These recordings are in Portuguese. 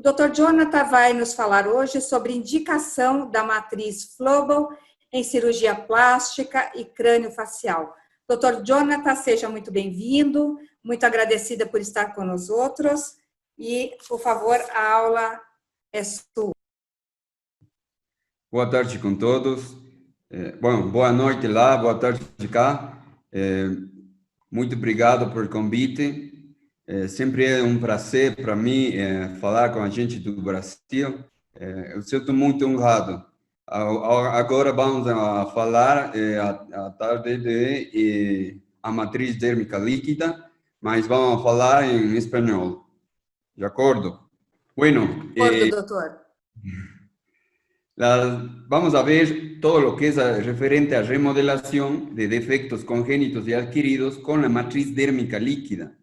Dr. Jonathan vai nos falar hoje sobre indicação da matriz Flobel em cirurgia plástica e crânio-facial. Dr. Jonathan, seja muito bem-vindo, muito agradecida por estar com nós outros e, por favor, a aula é sua. Boa tarde com todos. Bom, boa noite lá, boa tarde cá. Muito obrigado por convite. Sempre é um prazer para mim falar com a gente do Brasil. Eu sinto muito honrado. Agora vamos a falar a tarde de a matriz dérmica líquida, mas vamos falar em espanhol. De acordo? Bueno. De acordo, doutor. Vamos a ver todo lo que es referente a remodelación de defectos congénitos y adquiridos con la matriz dérmica líquida.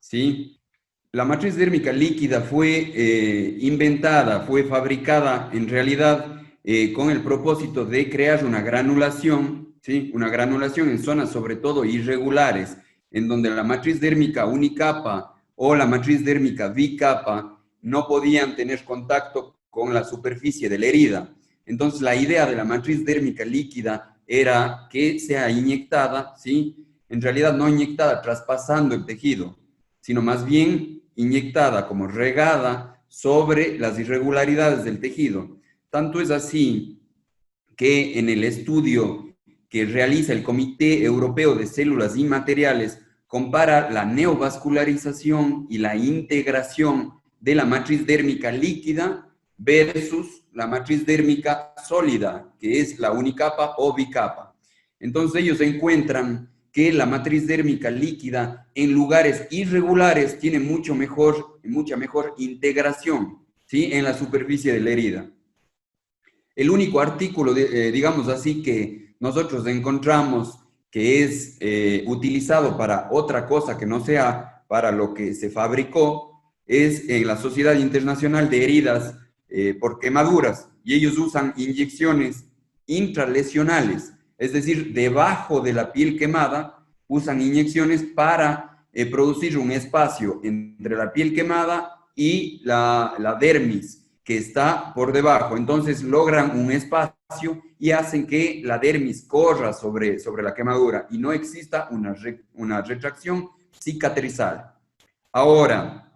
¿Sí? La matriz dérmica líquida fue inventada, fue fabricada en realidad con el propósito de crear una granulación, ¿sí? Una granulación en zonas sobre todo irregulares, en donde la matriz dérmica unicapa o la matriz dérmica bicapa no podían tener contacto con la superficie de la herida. Entonces, la idea de la matriz dérmica líquida era que sea inyectada, ¿sí? En realidad no inyectada traspasando el tejido, sino más bien inyectada como regada sobre las irregularidades del tejido. Tanto es así que en el estudio que realiza el Comité Europeo de Células y Materiales compara la neovascularización y la integración de la matriz dérmica líquida versus la matriz dérmica sólida, que es la unicapa o bicapa. Entonces ellos encuentran que la matriz dérmica líquida en lugares irregulares tiene mucha mejor integración, ¿sí? En la superficie de la herida. El único artículo, digamos así, que nosotros encontramos que es utilizado para otra cosa que no sea para lo que se fabricó es en la Sociedad Internacional de Heridas por quemaduras, y ellos usan inyecciones intralesionales, es decir, debajo de la piel quemada, usan inyecciones para producir un espacio entre la piel quemada y la dermis que está por debajo. Entonces logran un espacio y hacen que la dermis corra sobre la quemadura y no exista una retracción cicatrizal. Ahora,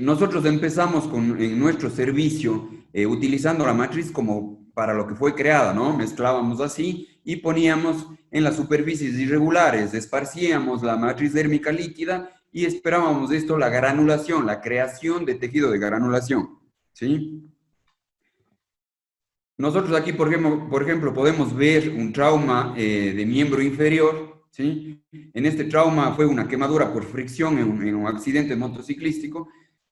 nosotros empezamos en nuestro servicio utilizando la matriz como para lo que fue creada, ¿no? Mezclábamos así y poníamos en las superficies irregulares, esparcíamos la matriz dérmica líquida y esperábamos esto, la granulación, la creación de tejido de granulación, ¿sí? Nosotros aquí, por ejemplo, podemos ver un trauma de miembro inferior, ¿sí? En este trauma fue una quemadura por fricción en un accidente motociclístico.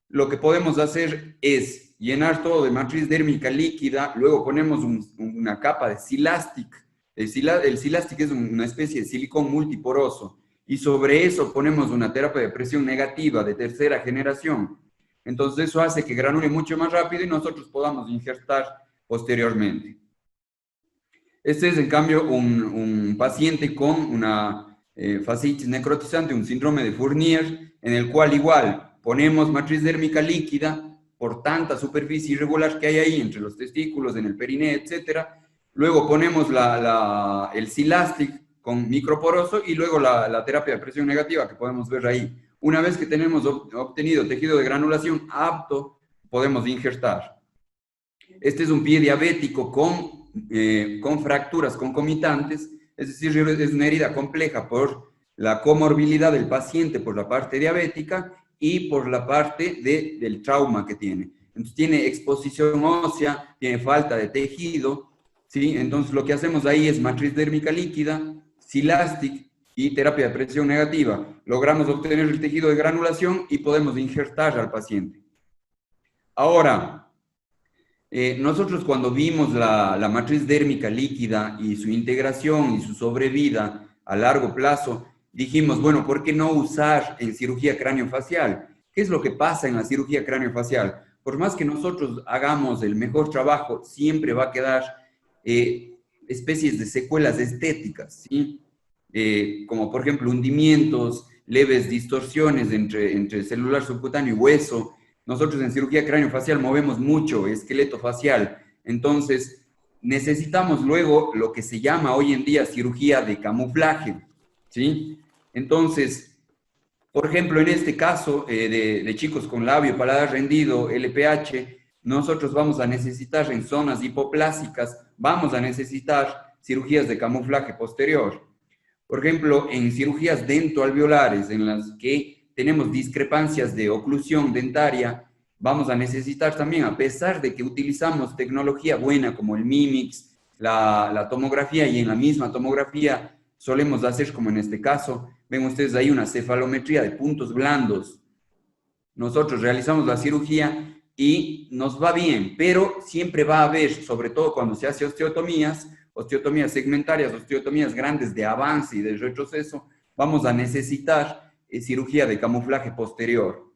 Lo que podemos hacer es llenar todo de matriz dérmica líquida, luego ponemos una capa de Silastic. El Silastic es una especie de silicón multiporoso y sobre eso ponemos una terapia de presión negativa de tercera generación. Entonces eso hace que granule mucho más rápido y nosotros podamos injertar posteriormente. Este es, en cambio, un paciente con una fascitis necrotizante, un síndrome de Fournier, en el cual igual ponemos matriz dérmica líquida por tanta superficie irregular que hay ahí entre los testículos, en el perineo, etc. Luego ponemos el Silastic con microporoso y luego la terapia de presión negativa que podemos ver ahí. Una vez que tenemos obtenido tejido de granulación apto, podemos injertar. Este es un pie diabético con fracturas concomitantes, es decir, es una herida compleja por la comorbilidad del paciente por la parte diabética y por la parte del trauma que tiene. Entonces tiene exposición ósea, tiene falta de tejido, ¿sí? Entonces lo que hacemos ahí es matriz dérmica líquida, Silastic y terapia de presión negativa. Logramos obtener el tejido de granulación y podemos injertar al paciente. Ahora, nosotros cuando vimos la matriz dérmica líquida y su integración y su sobrevida a largo plazo, dijimos, bueno, ¿por qué no usar en cirugía craneofacial? ¿Qué es lo que pasa en la cirugía craneofacial? Por más que nosotros hagamos el mejor trabajo, siempre va a quedar especies de secuelas estéticas, ¿sí? Como por ejemplo hundimientos, leves distorsiones entre celular subcutáneo y hueso, nosotros en cirugía craneofacial movemos mucho esqueleto facial, entonces necesitamos luego lo que se llama hoy en día cirugía de camuflaje, ¿sí? Entonces, por ejemplo, en este caso de chicos con labio, paladar rendido, LPH, nosotros vamos a necesitar en zonas hipoplásicas, vamos a necesitar cirugías de camuflaje posterior. Por ejemplo, en cirugías dentoalveolares, en las que tenemos discrepancias de oclusión dentaria, vamos a necesitar también, a pesar de que utilizamos tecnología buena como el Mimix, la tomografía, y en la misma tomografía solemos hacer, como en este caso, ven ustedes ahí una cefalometría de puntos blandos. Nosotros realizamos la cirugía y nos va bien, pero siempre va a haber, sobre todo cuando se hace osteotomías segmentarias, osteotomías grandes de avance y de retroceso, vamos a necesitar cirugía de camuflaje posterior.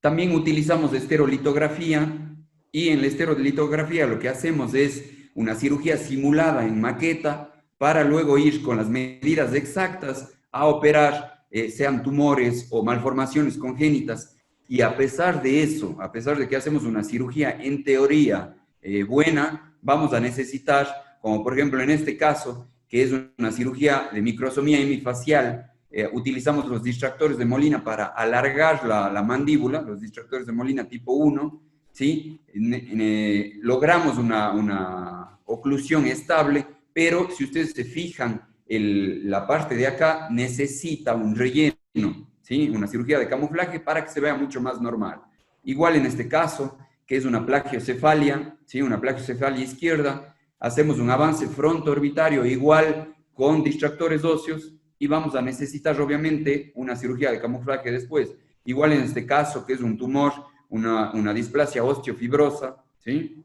También utilizamos esterolitografía, y en la esterolitografía lo que hacemos es una cirugía simulada en maqueta para luego ir con las medidas exactas a operar, sean tumores o malformaciones congénitas. Y a pesar de eso, a pesar de que hacemos una cirugía en teoría buena, vamos a necesitar, como por ejemplo en este caso, que es una cirugía de microsomía hemifacial, utilizamos los distractores de Molina para alargar la mandíbula, los distractores de Molina tipo 1, ¿sí? Logramos una oclusión estable, pero si ustedes se fijan, la parte de acá necesita un relleno, ¿sí? Una cirugía de camuflaje para que se vea mucho más normal. Igual en este caso, que es una plagiocefalia, ¿sí? Una plagiocefalia izquierda, hacemos un avance fronto-orbitario igual con distractores óseos, y vamos a necesitar obviamente una cirugía de camuflaje después. Igual en este caso, que es un tumor, una displasia osteofibrosa, ¿sí?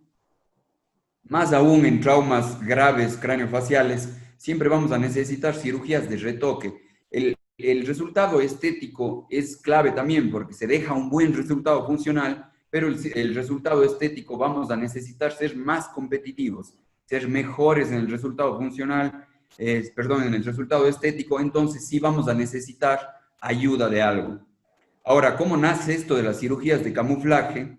Más aún en traumas graves craneofaciales, siempre vamos a necesitar cirugías de retoque. El resultado estético es clave también porque se deja un buen resultado funcional, pero el resultado estético vamos a necesitar ser más competitivos, ser mejores en el resultado funcional, en el resultado estético, entonces sí vamos a necesitar ayuda de algo. Ahora, ¿cómo nace esto de las cirugías de camuflaje?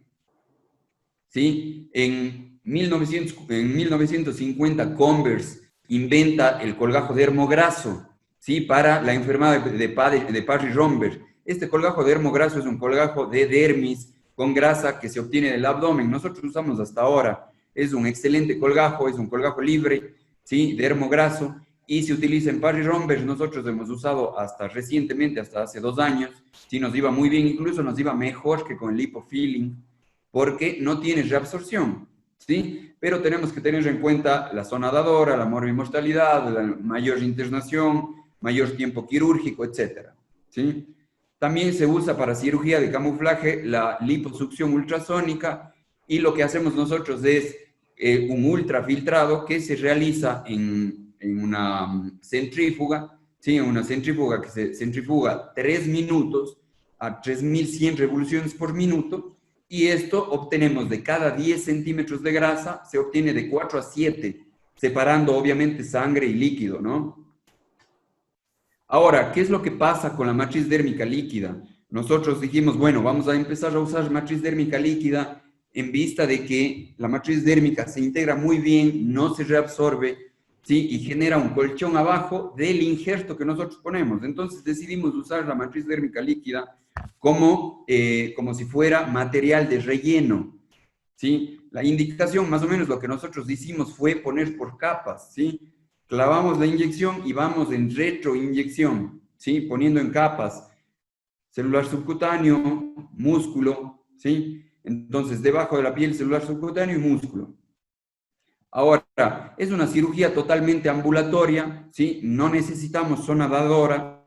¿Sí? En 1950, Converse inventa el colgajo dermograso, ¿sí? Para la enfermedad de Parry-Romberg. Este colgajo dermograso es un colgajo de dermis con grasa que se obtiene del abdomen. Nosotros usamos hasta ahora. Es un excelente colgajo, es un colgajo libre, ¿sí? Dermograso, y se utiliza en Parry-Romberg. Nosotros hemos usado hasta recientemente, hasta hace 2 años. Sí, nos iba muy bien, incluso nos iba mejor que con el lipofilling, porque no tiene reabsorción, ¿sí? Pero tenemos que tener en cuenta la zona dadora, la morbimortalidad, la mayor internación, mayor tiempo quirúrgico, etc. ¿Sí? También se usa para cirugía de camuflaje la liposucción ultrasónica, y lo que hacemos nosotros es un ultrafiltrado que se realiza en una centrífuga, ¿sí? En una centrífuga que se centrifuga 3 minutos a 3100 revoluciones por minuto, y esto obtenemos de cada 10 centímetros de grasa, se obtiene de 4 a 7, separando obviamente sangre y líquido, ¿no? Ahora, ¿qué es lo que pasa con la matriz dérmica líquida? Nosotros dijimos, bueno, vamos a empezar a usar matriz dérmica líquida en vista de que la matriz dérmica se integra muy bien, no se reabsorbe, ¿sí? Y genera un colchón abajo del injerto que nosotros ponemos. Entonces decidimos usar la matriz dérmica líquida como si fuera material de relleno, ¿sí? La indicación, más o menos lo que nosotros hicimos fue poner por capas, ¿sí? Clavamos la inyección y vamos en retroinyección, ¿sí? Poniendo en capas celular subcutáneo, músculo, ¿sí? Entonces, debajo de la piel, celular subcutáneo y músculo. Ahora, es una cirugía totalmente ambulatoria, ¿sí? No necesitamos zona dadora,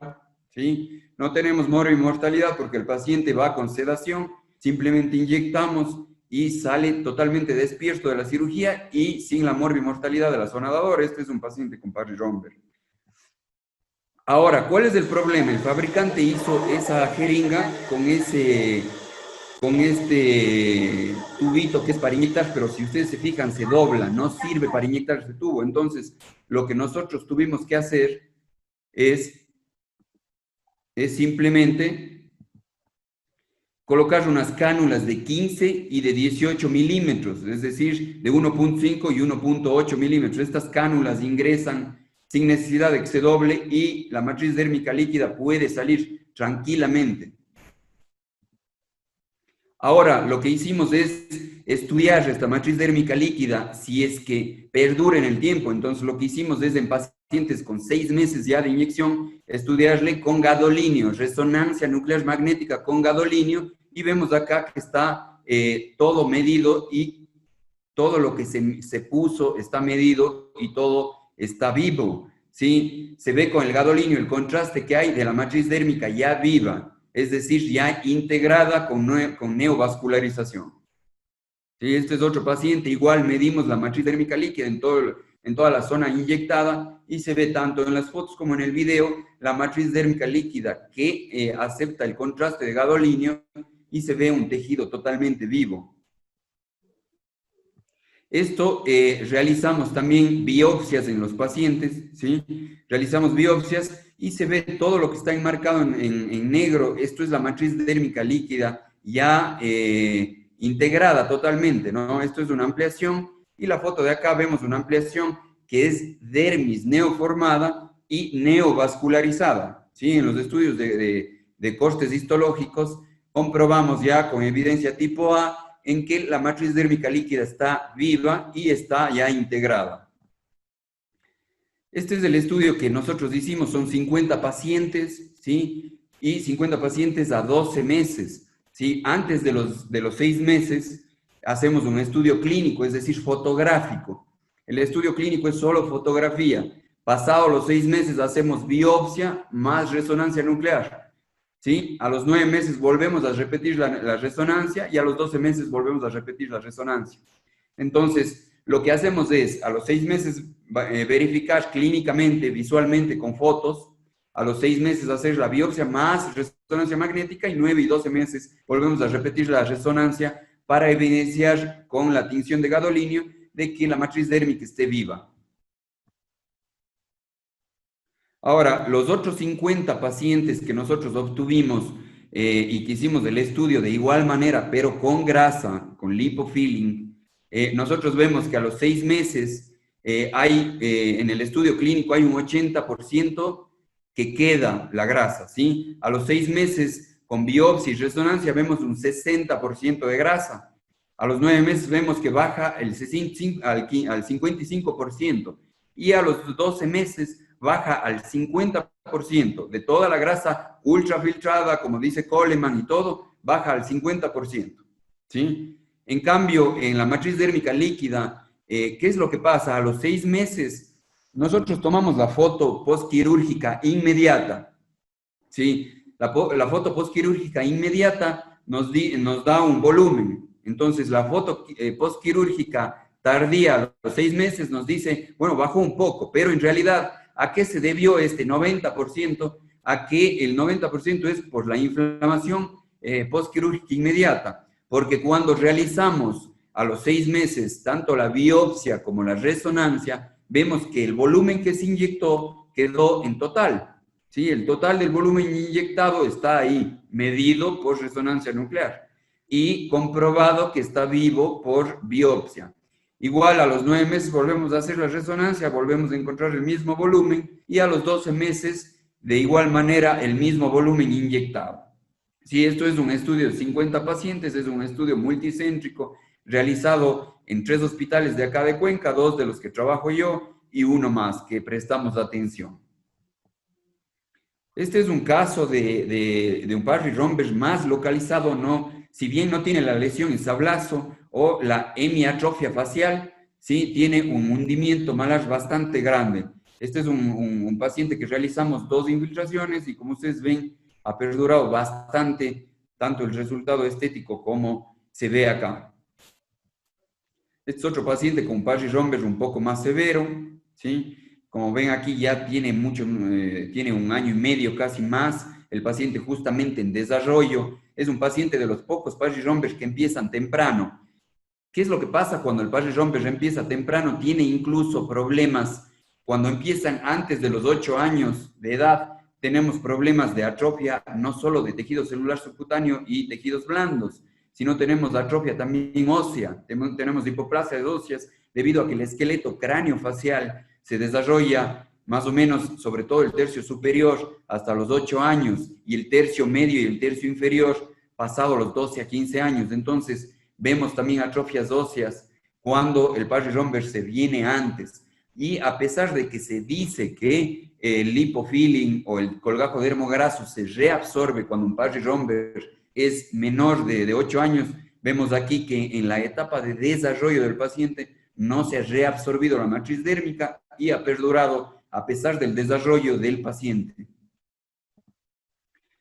¿sí? No tenemos morbimortalidad porque el paciente va con sedación, simplemente inyectamos y sale totalmente despierto de la cirugía y sin la morbimortalidad de la zona dadora. Este es un paciente con Parry-Romberg. Ahora, ¿cuál es el problema? El fabricante hizo esa jeringa con este tubito que es para inyectar, pero si ustedes se fijan, se dobla, no sirve para inyectar ese tubo. Entonces, lo que nosotros tuvimos que hacer es simplemente colocar unas cánulas de 15 y de 18 milímetros, es decir, de 1.5 y 1.8 milímetros. Estas cánulas ingresan sin necesidad de que se doble y la matriz dérmica líquida puede salir tranquilamente. Ahora, lo que hicimos es estudiar esta matriz dérmica líquida si es que perdura en el tiempo. Entonces, lo que hicimos es en pacientes con 6 meses ya de inyección, estudiarle con gadolinio, resonancia nuclear magnética con gadolinio, y vemos acá que está todo medido y todo lo que se puso está medido y todo está vivo, ¿sí? Se ve con el gadolinio el contraste que hay de la matriz dérmica ya viva, es decir, ya integrada con neovascularización. ¿Sí? Este es otro paciente, igual medimos la matriz dérmica líquida en toda la zona inyectada y se ve tanto en las fotos como en el video la matriz dérmica líquida que acepta el contraste de gadolinio y se ve un tejido totalmente vivo. Esto realizamos también biopsias en los pacientes, ¿sí? Realizamos biopsias y se ve todo lo que está enmarcado en negro. Esto es la matriz dérmica líquida ya integrada totalmente, ¿no? Esto es una ampliación y la foto de acá vemos una ampliación que es dermis neoformada y neovascularizada, ¿sí? En los estudios de cortes histológicos comprobamos ya con evidencia tipo A en que la matriz dérmica líquida está viva y está ya integrada. Este es el estudio que nosotros hicimos, son 50 pacientes, ¿sí? Y 50 pacientes a 12 meses, ¿sí? Antes de los 6 meses hacemos un estudio clínico, es decir, fotográfico. El estudio clínico es solo fotografía. Pasados los 6 meses hacemos biopsia más resonancia nuclear. ¿Sí? A los 9 meses volvemos a repetir la resonancia y a los 12 meses volvemos a repetir la resonancia. Entonces, lo que hacemos es, a los 6 meses verificar clínicamente, visualmente, con fotos, a los 6 meses hacer la biopsia más resonancia magnética y 9 y 12 meses volvemos a repetir la resonancia para evidenciar con la tinción de gadolinio de que la matriz dérmica esté viva. Ahora, los otros 50 pacientes que nosotros obtuvimos y que hicimos el estudio de igual manera, pero con grasa, con lipofilling, nosotros vemos que a los 6 meses en el estudio clínico hay un 80% que queda la grasa, ¿sí? A los 6 meses, con biopsia y resonancia, vemos un 60% de grasa. A los 9 meses vemos que baja al 55%. Y a los 12 meses baja al 50% de toda la grasa ultrafiltrada, como dice Coleman y todo, baja al 50%, ¿sí? En cambio, en la matriz dérmica líquida, ¿qué es lo que pasa? A los 6 meses, nosotros tomamos la foto postquirúrgica inmediata, ¿sí? La foto postquirúrgica inmediata nos da un volumen. Entonces, la foto postquirúrgica tardía a los 6 meses nos dice, bueno, bajó un poco, pero en realidad, ¿a qué se debió este 90%? A que el 90% es por la inflamación postquirúrgica inmediata, porque cuando realizamos a los 6 meses tanto la biopsia como la resonancia, vemos que el volumen que se inyectó quedó en total, ¿sí? El total del volumen inyectado está ahí, medido por resonancia nuclear y comprobado que está vivo por biopsia. Igual a los 9 meses volvemos a hacer la resonancia, volvemos a encontrar el mismo volumen y a los 12 meses de igual manera el mismo volumen inyectado. Si esto es un estudio de 50 pacientes, es un estudio multicéntrico realizado en 3 hospitales de acá de Cuenca, 2 de los que trabajo yo y 1 más que prestamos atención. Este es un caso de un Parry-Romberg más localizado, ¿no? Si bien no tiene la lesión en sablazo o la hemiatrofia facial, sí tiene un hundimiento malar bastante grande. Este es un paciente que realizamos 2 infiltraciones y como ustedes ven, ha perdurado bastante, tanto el resultado estético como se ve acá. Este es otro paciente con Parry-Romberg un poco más severo, ¿sí? Como ven aquí ya tiene tiene 1 año y medio, casi más, el paciente justamente en desarrollo. Es un paciente de los pocos Parry-Romberg que empiezan temprano. ¿Qué es lo que pasa cuando el Parry-Romberg empieza temprano? Tiene incluso problemas cuando empiezan antes de los 8 años de edad, tenemos problemas de atrofia no solo de tejido celular subcutáneo y tejidos blandos, sino tenemos atrofia también ósea, tenemos hipoplasias óseas debido a que el esqueleto craneofacial se desarrolla más o menos sobre todo el tercio superior hasta los 8 años y el tercio medio y el tercio inferior pasado los 12 a 15 años. Entonces vemos también atrofias óseas cuando el Parry-Romberg se viene antes. Y a pesar de que se dice que el lipofilling o el colgajo dermograso se reabsorbe cuando un Parry-Romberg es menor de 8 años, vemos aquí que en la etapa de desarrollo del paciente no se ha reabsorbido la matriz dérmica y ha perdurado a pesar del desarrollo del paciente.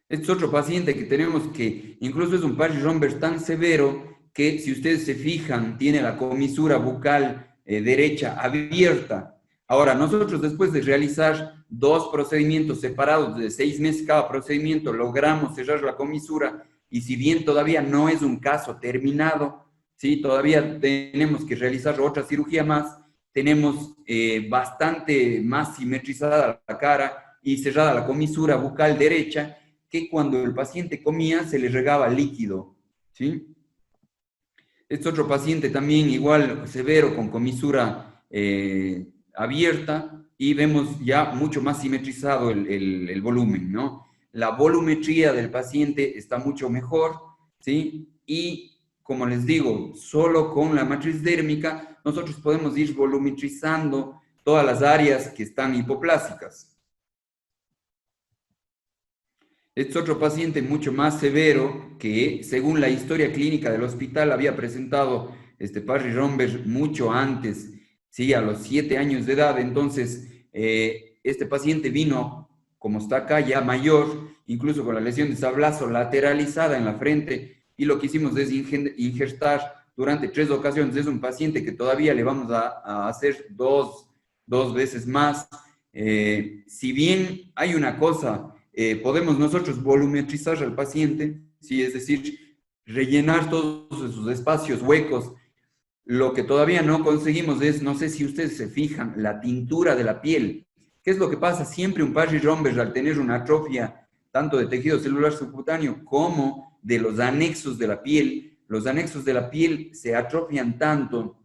Este es otro paciente que tenemos que incluso es un Parry-Romberg tan severo que si ustedes se fijan tiene la comisura bucal derecha abierta. Ahora, nosotros después de realizar 2 procedimientos separados de 6 meses cada procedimiento, logramos cerrar la comisura y si bien todavía no es un caso terminado, ¿sí? Todavía tenemos que realizar otra cirugía más, tenemos bastante más simetrizada la cara y cerrada la comisura bucal derecha, que cuando el paciente comía se le regaba líquido, ¿sí? Este otro paciente también igual severo con comisura abierta y vemos ya mucho más simetrizado el volumen, ¿no? La volumetría del paciente está mucho mejor, ¿sí? Y como les digo, solo con la matriz dérmica nosotros podemos ir volumetrizando todas las áreas que están hipoplásicas. Este es otro paciente mucho más severo que, según la historia clínica del hospital, había presentado este Parry-Romberg mucho antes, ¿sí? A los 7 años de edad. Entonces, este paciente vino, como está acá, ya mayor, incluso con la lesión de sablazo lateralizada en la frente, y lo que hicimos es injertar durante 3 ocasiones. Es un paciente que todavía le vamos a hacer dos veces más. Si bien hay una cosa, podemos nosotros volumetrizar al paciente, ¿sí? Es decir, rellenar todos esos espacios huecos. Lo que todavía no conseguimos es, no sé si ustedes se fijan, la tintura de la piel. ¿Qué es lo que pasa? Siempre un Parry-Romberg, al tener una atrofia tanto de tejido celular subcutáneo como de los anexos de la piel, los anexos de la piel se atrofian tanto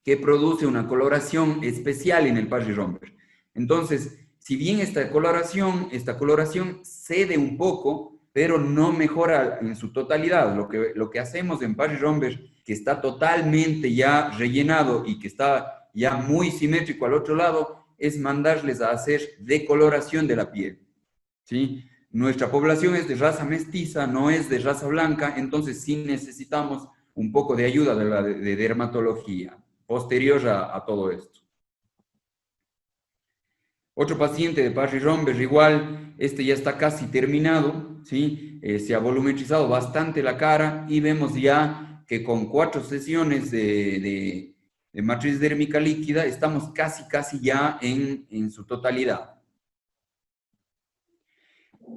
que produce una coloración especial en el Parry-Romberg. Entonces, si bien esta coloración cede un poco, pero no mejora en su totalidad. Lo que hacemos en Parry-Romberg, que está totalmente ya rellenado y que está ya muy simétrico al otro lado, es mandarles a hacer decoloración de la piel, ¿sí? Nuestra población es de raza mestiza, no es de raza blanca, entonces sí necesitamos un poco de ayuda de dermatología posterior a todo esto. Otro paciente de Parry-Romberg igual, este ya está casi terminado, ¿sí? Se ha volumetrizado bastante la cara y vemos ya que con 4 sesiones de matriz dérmica líquida estamos casi ya en su totalidad.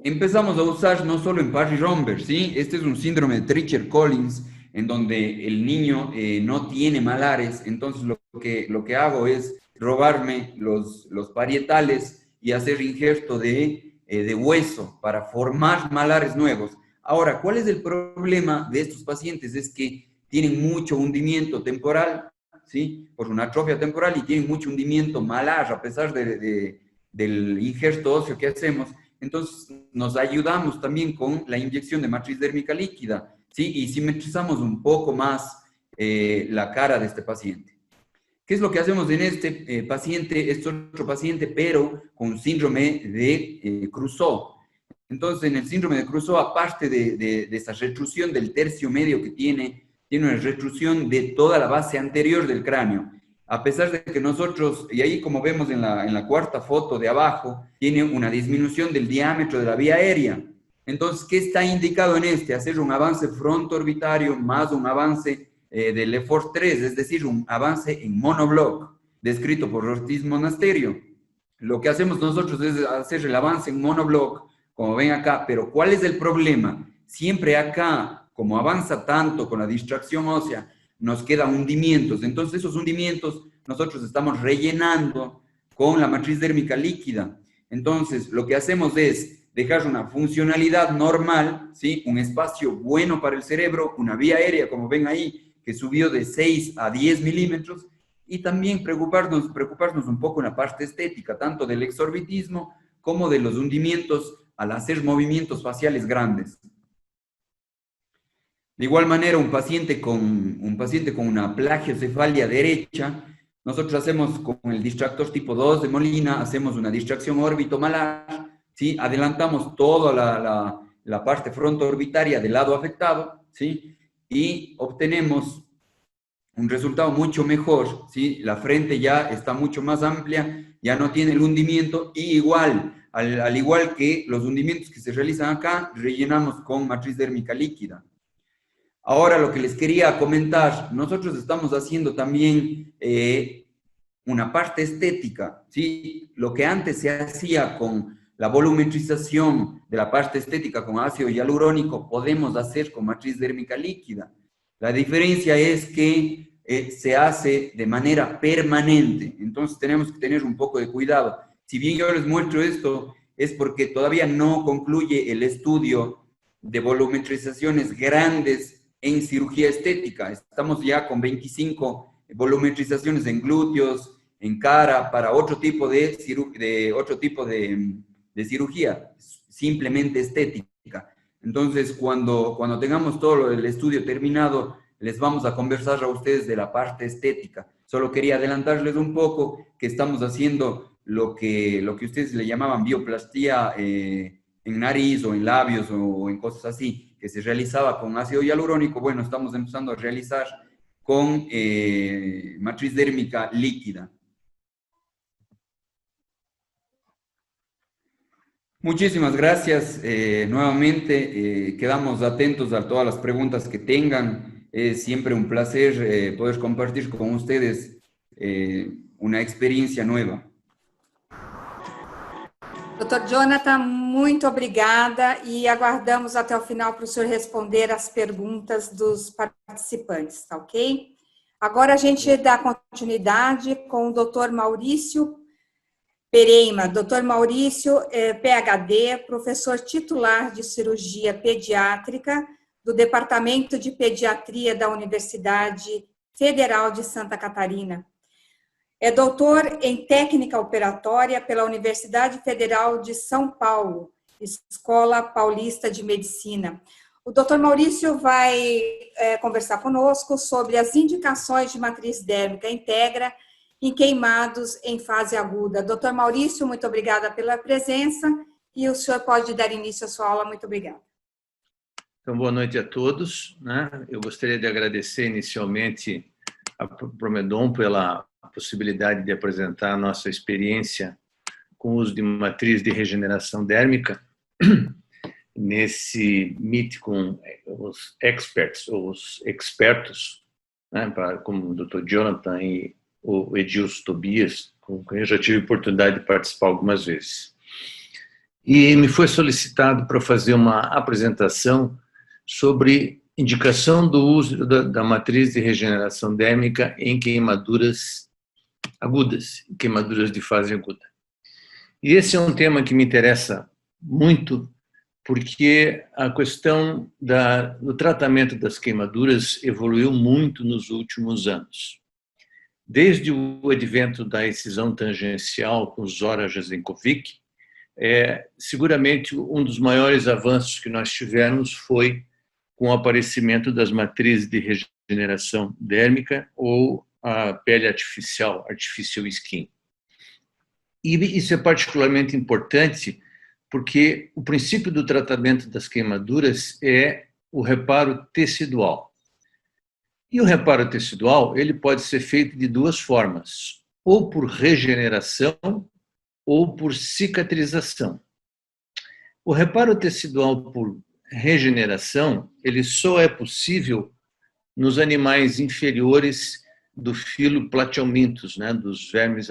Empezamos a usar no solo en Parry-Romberg, ¿sí? Este es un síndrome de Treacher-Collins en donde el niño no tiene malares, entonces lo que hago es robarme los parietales y hacer injerto de hueso para formar malares nuevos. Ahora, ¿cuál es el problema de estos pacientes? Es que tienen mucho hundimiento temporal, ¿sí? Por una atrofia temporal y tienen mucho hundimiento malar a pesar del injerto óseo que hacemos. Entonces, nos ayudamos también con la inyección de matriz dérmica líquida, ¿sí? Y simetrizamos un poco más la cara de este paciente. ¿Qué es lo que hacemos en este paciente? Este otro paciente, pero con síndrome de Crusoe. Entonces, en el síndrome de Crusoe, aparte de esa retrusión del tercio medio que tiene una retrusión de toda la base anterior del cráneo. A pesar de que nosotros, y ahí como vemos en la cuarta foto de abajo, tiene una disminución del diámetro de la vía aérea. Entonces, ¿qué está indicado en este? Hacer un avance fronto-orbitario más un avance del Lefort 3, es decir, un avance en monobloc, descrito por Ortiz Monasterio. Lo que hacemos nosotros es hacer el avance en monobloc, como ven acá, pero ¿cuál es el problema? Siempre acá, como avanza tanto con la distracción ósea, nos quedan hundimientos. Entonces, esos hundimientos nosotros estamos rellenando con la matriz dérmica líquida. Entonces, lo que hacemos es dejar una funcionalidad normal, ¿sí? Un espacio bueno para el cerebro, una vía aérea, como ven ahí, que subió de 6 a 10 milímetros, y también preocuparnos un poco en la parte estética, tanto del exorbitismo como de los hundimientos al hacer movimientos faciales grandes. De igual manera, un paciente con una plagiocefalia derecha, nosotros hacemos con el distractor tipo 2 de Molina, hacemos una distracción órbito-malar, ¿sí? Adelantamos toda la parte fronto-orbitaria del lado afectado, ¿sí? Y obtenemos un resultado mucho mejor, ¿sí? La frente ya está mucho más amplia, ya no tiene el hundimiento, y al igual que los hundimientos que se realizan acá, rellenamos con matriz dérmica líquida. Ahora, lo que les quería comentar, nosotros estamos haciendo también una parte estética, ¿sí? Lo que antes se hacía con la volumetrización de la parte estética con ácido hialurónico, podemos hacer con matriz dérmica líquida. La diferencia es que se hace de manera permanente, entonces tenemos que tener un poco de cuidado. Si bien yo les muestro esto, es porque todavía no concluye el estudio de volumetrizaciones grandes en cirugía estética. Estamos ya con 25 volumetrizaciones en glúteos, en cara, para otro tipo de cirugía, simplemente estética. Entonces, cuando tengamos todo el estudio terminado, les vamos a conversar a ustedes de la parte estética. Solo quería adelantarles un poco que estamos haciendo lo que ustedes le llamaban bioplastía en nariz o en labios o en cosas así, que se realizaba con ácido hialurónico. Bueno, estamos empezando a realizar con matriz dérmica líquida. Muchísimas gracias nuevamente. Quedamos atentos a todas las preguntas que tengan. Es siempre un placer poder compartir con ustedes una experiencia nueva. Dr. Jonathan, muito obrigada e aguardamos até o final para o senhor responder as perguntas dos participantes, tá ok? Agora a gente dá continuidade com o Dr. Maurício Pereima. Dr. Maurício é PhD, professor titular de cirurgia pediátrica do Departamento de Pediatria da Universidade Federal de Santa Catarina. É doutor em técnica operatória pela Universidade Federal de São Paulo, Escola Paulista de Medicina. O doutor Maurício vai conversar conosco sobre as indicações de matriz dérmica íntegra em queimados em fase aguda. Doutor Maurício, muito obrigada pela presença e o senhor pode dar início à sua aula. Muito obrigada. Então, boa noite a todos, né? Eu gostaria de agradecer inicialmente a Promedon pela possibilidade de apresentar a nossa experiência com o uso de matriz de regeneração dérmica nesse meet com os experts, os expertos, né, como o Dr. Jonathan e o Edilson Tobias, com quem eu já tive oportunidade de participar algumas vezes. E me foi solicitado para fazer uma apresentação sobre indicação do uso da matriz de regeneração dérmica em queimaduras agudas, queimaduras de fase aguda. E esse é um tema que me interessa muito, porque a questão do tratamento das queimaduras evoluiu muito nos últimos anos. Desde o advento da excisão tangencial com Zora Jazenkovic, seguramente um dos maiores avanços que nós tivemos foi com o aparecimento das matrizes de regeneração dérmica ou a pele artificial, artificial skin. E isso é particularmente importante porque o princípio do tratamento das queimaduras é o reparo tecidual. E o reparo tecidual, ele pode ser feito de duas formas, ou por regeneração ou por cicatrização. O reparo tecidual por regeneração, ele só é possível nos animais inferiores do filo Platyhelminthus, né, dos vermes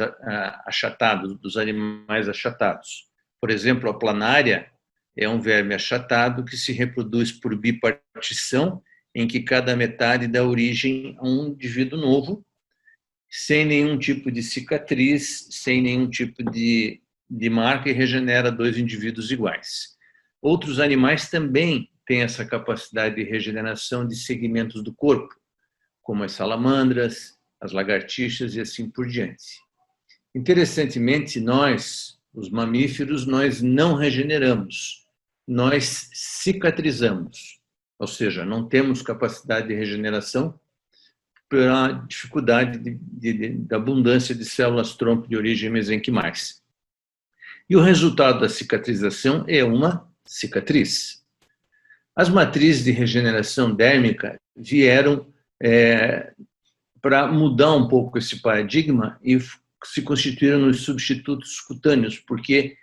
achatados, dos animais achatados. Por exemplo, a planária é um verme achatado que se reproduz por bipartição, em que cada metade dá origem a um indivíduo novo, sem nenhum tipo de cicatriz, sem nenhum tipo de de marca e regenera 2 indivíduos iguais. Outros animais também têm essa capacidade de regeneração de segmentos do corpo, como as salamandras, as lagartixas e assim por diante. Interessantemente, nós, os mamíferos, nós não regeneramos, nós cicatrizamos, ou seja, não temos capacidade de regeneração pela dificuldade da abundância de células-tronco de origem mesenquimais. E o resultado da cicatrização é uma cicatriz. As matrizes de regeneração dérmica vieram para mudar um pouco esse paradigma e se constituíram nos substitutos cutâneos, porque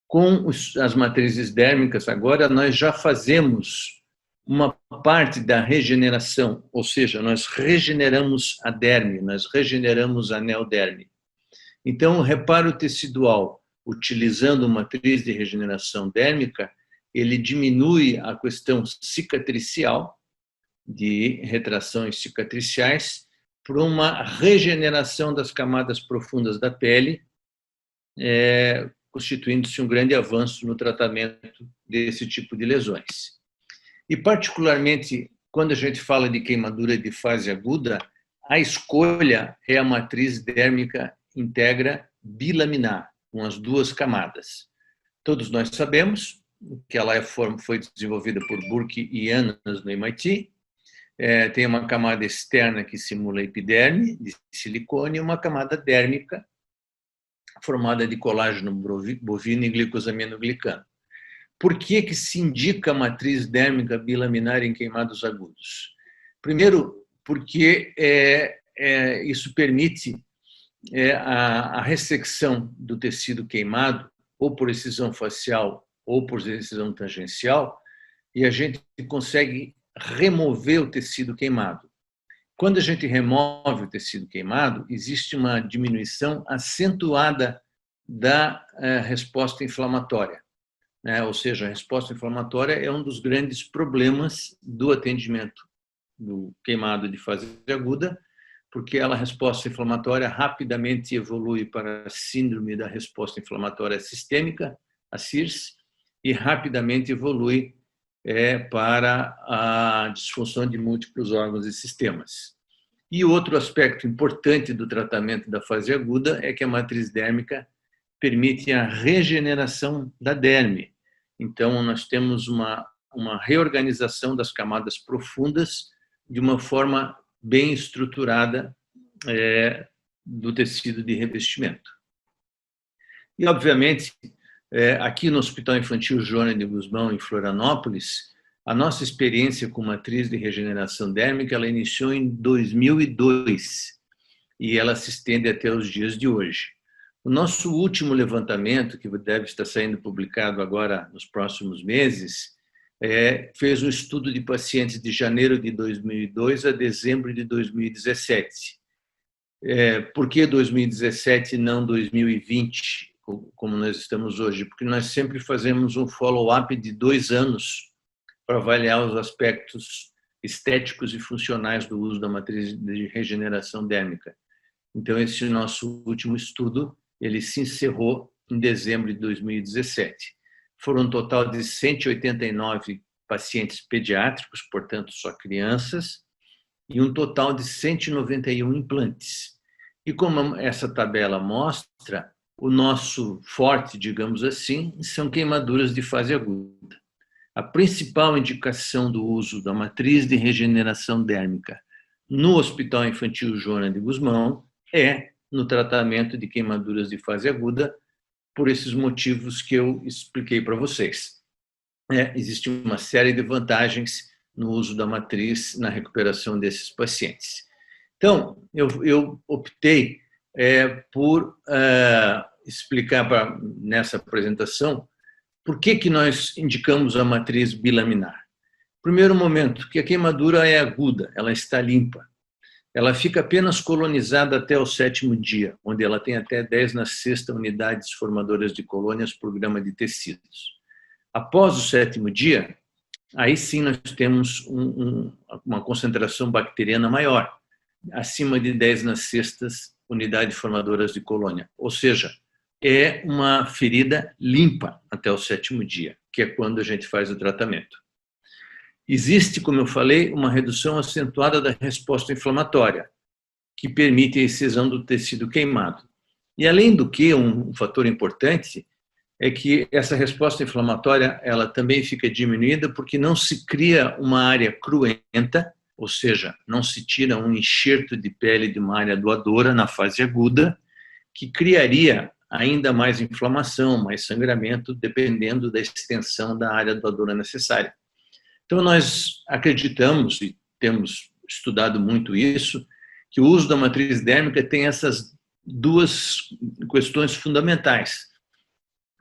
com as matrizes dérmicas agora nós já fazemos uma parte da regeneração, ou seja, nós regeneramos a derme, nós regeneramos a neoderme. Então, o reparo tecidual, utilizando matriz de regeneração dérmica, ele diminui a questão cicatricial, de retrações cicatriciais, por uma regeneração das camadas profundas da pele, constituindo-se um grande avanço no tratamento desse tipo de lesões. E, particularmente, quando a gente fala de queimadura de fase aguda, a escolha é a matriz dérmica íntegra bilaminar, com as 2 camadas. Todos nós sabemos que ela foi desenvolvida por Burke e Annas no MIT. Tem uma camada externa que simula a epiderme, de silicone, e uma camada dérmica, formada de colágeno bovino e glicosaminoglicano. Por que se indica a matriz dérmica bilaminar em queimados agudos? Primeiro, porque isso permite a ressecção do tecido queimado, ou por excisão facial, ou por excisão tangencial, e a gente consegue remover o tecido queimado. Quando a gente remove o tecido queimado, existe uma diminuição acentuada da resposta inflamatória. Ou seja, a resposta inflamatória é um dos grandes problemas do atendimento do queimado de fase aguda, porque a resposta inflamatória rapidamente evolui para a síndrome da resposta inflamatória sistêmica, a SIRS, e rapidamente evolui para a disfunção de múltiplos órgãos e sistemas. E outro aspecto importante do tratamento da fase aguda é que a matriz dérmica permite a regeneração da derme. Então, nós temos uma reorganização das camadas profundas de uma forma bem estruturada do tecido de revestimento. E, obviamente, aqui no Hospital Infantil Joana de Guzmão, em Florianópolis, a nossa experiência com matriz de regeneração dérmica ela iniciou em 2002 e ela se estende até os dias de hoje. O nosso último levantamento, que deve estar sendo publicado agora nos próximos meses, fez um estudo de pacientes de janeiro de 2002 a dezembro de 2017. Por que 2017 e não 2020, como nós estamos hoje? Porque nós sempre fazemos um follow-up de 2 anos para avaliar os aspectos estéticos e funcionais do uso da matriz de regeneração dérmica. Então, esse nosso último estudo, ele se encerrou em dezembro de 2017. Foram um total de 189 pacientes pediátricos, portanto, só crianças, e um total de 191 implantes. E como essa tabela mostra, o nosso forte, digamos assim, são queimaduras de fase aguda. A principal indicação do uso da matriz de regeneração dérmica no Hospital Infantil Joana de Guzmão é no tratamento de queimaduras de fase aguda, por esses motivos que eu expliquei para vocês. Existe uma série de vantagens no uso da matriz na recuperação desses pacientes. Então, eu optei por explicar nessa apresentação por que nós indicamos a matriz bilaminar. Primeiro momento, que a queimadura é aguda, ela está limpa. Ela fica apenas colonizada até o 7º dia, onde ela tem até 10⁶ unidades formadoras de colônias por grama de tecidos. Após o 7º dia, aí sim nós temos uma concentração bacteriana maior, acima de 10⁶ unidades formadoras de colônia. Ou seja, é uma ferida limpa até o 7º dia, que é quando a gente faz o tratamento. Existe, como eu falei, uma redução acentuada da resposta inflamatória, que permite a excisão do tecido queimado. E, além do que, um fator importante é que essa resposta inflamatória ela também fica diminuída porque não se cria uma área cruenta, ou seja, não se tira um enxerto de pele de uma área doadora na fase aguda, que criaria ainda mais inflamação, mais sangramento, dependendo da extensão da área doadora necessária. Então, nós acreditamos, e temos estudado muito isso, que o uso da matriz dérmica tem essas duas questões fundamentais.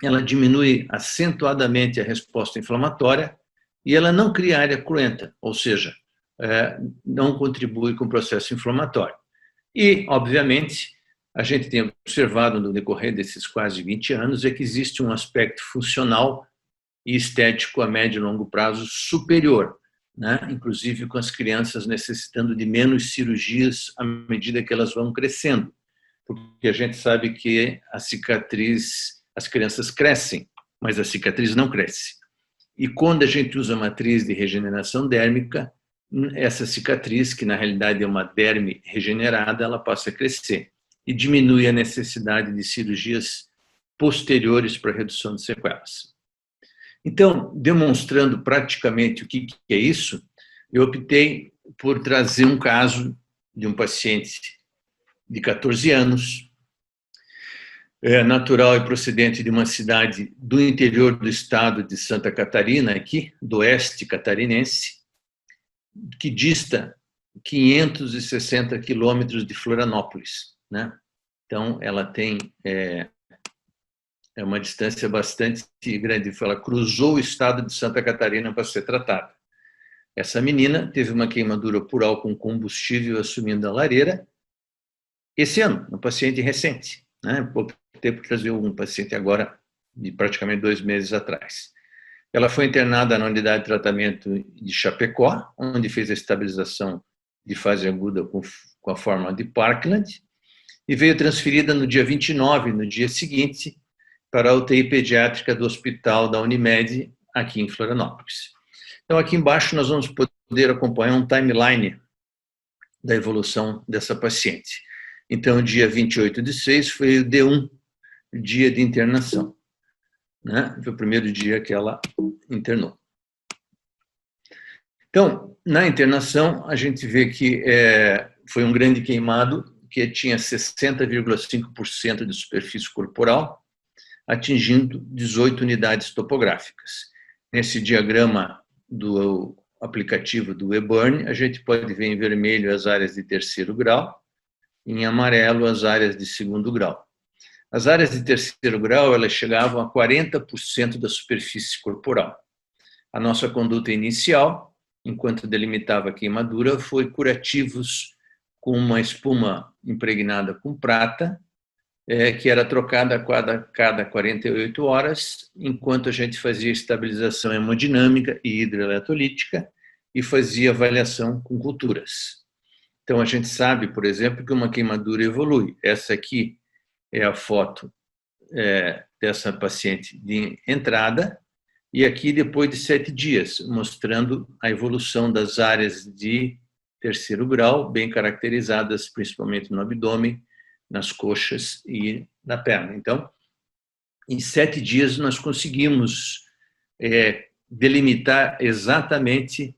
Ela diminui acentuadamente a resposta inflamatória e ela não cria área cruenta, ou seja, não contribui com o processo inflamatório. E, obviamente, a gente tem observado no decorrer desses quase 20 anos é que existe um aspecto funcional e estético a médio e longo prazo superior, né? Inclusive com as crianças necessitando de menos cirurgias à medida que elas vão crescendo, porque a gente sabe que a cicatriz, as crianças crescem, mas a cicatriz não cresce. E quando a gente usa a matriz de regeneração dérmica, essa cicatriz, que na realidade é uma derme regenerada, ela passa a crescer e diminui a necessidade de cirurgias posteriores para a redução de sequelas. Então, demonstrando praticamente o que é isso, eu optei por trazer um caso de um paciente de 14 anos, natural e procedente de uma cidade do interior do estado de Santa Catarina, aqui, do oeste catarinense, que dista 560 quilômetros de Florianópolis, né? Então, ela tem uma distância bastante grande. Ela cruzou o estado de Santa Catarina para ser tratada. Essa menina teve uma queimadura por álcool combustível assumindo a lareira esse ano, um paciente recente, né? Pouco tempo trazer um paciente agora de praticamente 2 meses atrás. Ela foi internada na unidade de tratamento de Chapecó, onde fez a estabilização de fase aguda com a forma de Parkland, e veio transferida no dia 29, no dia seguinte, para a UTI pediátrica do Hospital da Unimed, aqui em Florianópolis. Então, aqui embaixo nós vamos poder acompanhar um timeline da evolução dessa paciente. Então, dia 28/6 foi o D1, dia de internação, né? Foi o primeiro dia que ela internou. Então, na internação, a gente vê que foi um grande queimado, que tinha 60,5% de superfície corporal, atingindo 18 unidades topográficas. Nesse diagrama do aplicativo do eBurn, a gente pode ver em vermelho as áreas de 3º grau, em amarelo as áreas de 2º grau. As áreas de 3º grau, elas chegavam a 40% da superfície corporal. A nossa conduta inicial, enquanto delimitava a queimadura, foi curativos com uma espuma impregnada com prata, que era trocada a cada 48 horas, enquanto a gente fazia estabilização hemodinâmica e hidroeletrolítica e fazia avaliação com culturas. Então, a gente sabe, por exemplo, que uma queimadura evolui. Essa aqui é a foto dessa paciente de entrada, e aqui depois de 7 dias, mostrando a evolução das áreas de 3º grau, bem caracterizadas, principalmente no abdômen, nas coxas e na perna. Então, em 7 dias, nós conseguimos delimitar exatamente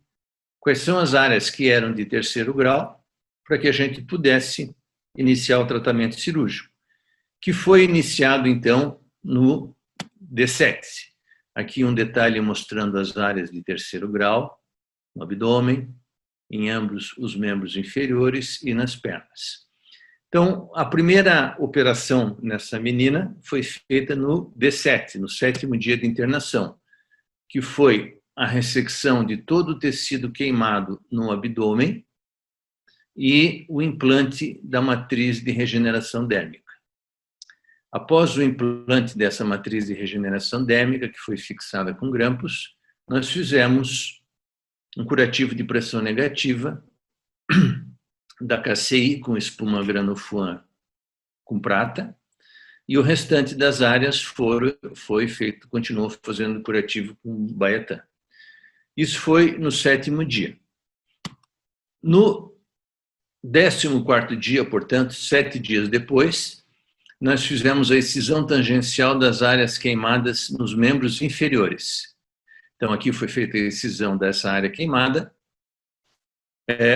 quais são as áreas que eram de 3º grau, para que a gente pudesse iniciar o tratamento cirúrgico, que foi iniciado, então, no D7. Aqui um detalhe mostrando as áreas de 3º grau, no abdômen, em ambos os membros inferiores e nas pernas. Então, a primeira operação nessa menina foi feita no D7, no 7º dia de internação, que foi a ressecção de todo o tecido queimado no abdômen e o implante da matriz de regeneração dérmica. Após o implante dessa matriz de regeneração dérmica, que foi fixada com grampos, nós fizemos um curativo de pressão negativa da KCI com espuma Granofuan com prata, e o restante das áreas foi feito, continuou fazendo curativo com Baiatã. Isso foi no 7º dia. No 14º dia, portanto, 7 dias depois, nós fizemos a excisão tangencial das áreas queimadas nos membros inferiores. Então, aqui foi feita a excisão dessa área queimada,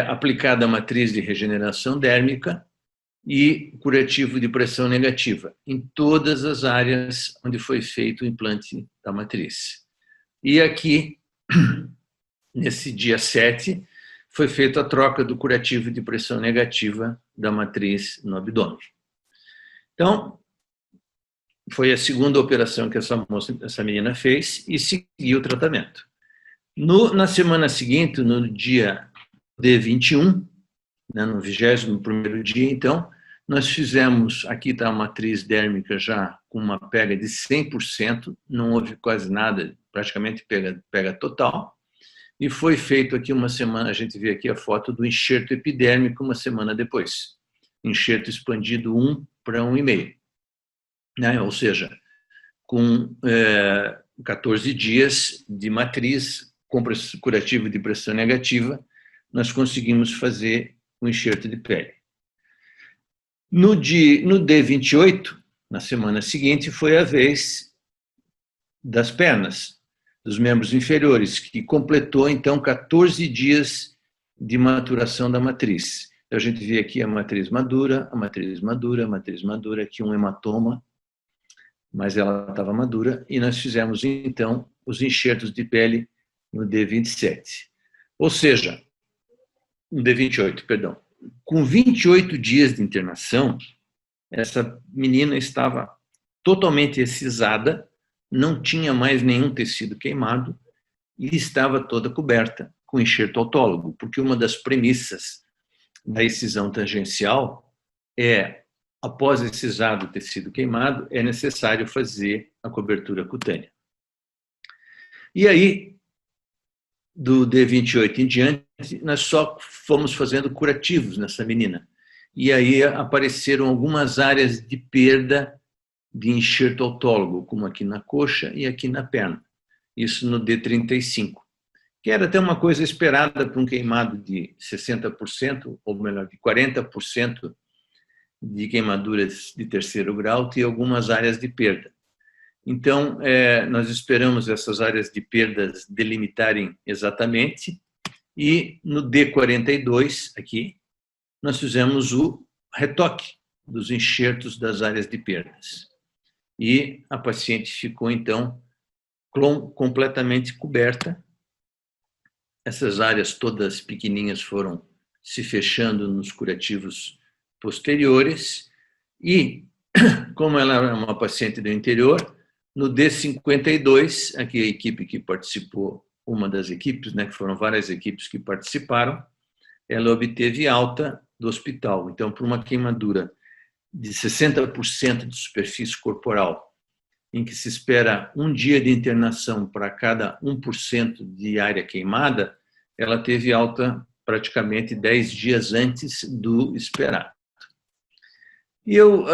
aplicada a matriz de regeneração dérmica e curativo de pressão negativa, em todas as áreas onde foi feito o implante da matriz. E aqui, nesse dia 7, foi feita a troca do curativo de pressão negativa da matriz no abdômen. Então, foi a segunda operação que essa menina fez e seguiu o tratamento. Na semana seguinte, no dia D21, né, no 21º dia, então, nós fizemos, aqui está a matriz dérmica já com uma pega de 100%, não houve quase nada, praticamente pega total, e foi feito aqui uma semana, a gente vê aqui a foto do enxerto epidérmico uma semana depois, enxerto expandido 1 para 1,5. Né? Ou seja, com 14 dias de matriz com curativo de pressão negativa, nós conseguimos fazer o enxerto de pele. No D28, na semana seguinte, foi a vez das pernas, dos membros inferiores, que completou, então, 14 dias de maturação da matriz. Então, a gente vê aqui a matriz madura, a matriz madura, a matriz madura, aqui um hematoma, mas ela estava madura, e nós fizemos, então, os enxertos de pele no D27. Ou seja, no D28, perdão. Com 28 dias de internação, essa menina estava totalmente excisada, não tinha mais nenhum tecido queimado e estava toda coberta com enxerto autólogo, porque uma das premissas da excisão tangencial é, após excisado o tecido queimado, é necessário fazer a cobertura cutânea. E aí, do D28 em diante, nós só fomos fazendo curativos nessa menina. E aí apareceram algumas áreas de perda de enxerto autólogo, como aqui na coxa e aqui na perna. Isso no D35, que era até uma coisa esperada para um queimado de 60%, ou melhor, de 40% de queimaduras de 3º grau, ter algumas áreas de perda. Então, nós esperamos essas áreas de perdas delimitarem exatamente, e no D42, aqui, nós fizemos o retoque dos enxertos das áreas de perdas. E a paciente ficou, então, completamente coberta. Essas áreas todas pequenininhas foram se fechando nos curativos posteriores e, como ela é uma paciente do interior, no D52, aqui a equipe que participou, uma das equipes, né, que foram várias equipes que participaram, ela obteve alta do hospital. Então, por uma queimadura de 60% de superfície corporal, em que se espera um dia de internação para cada 1% de área queimada, ela teve alta praticamente 10 dias antes do esperado. E eu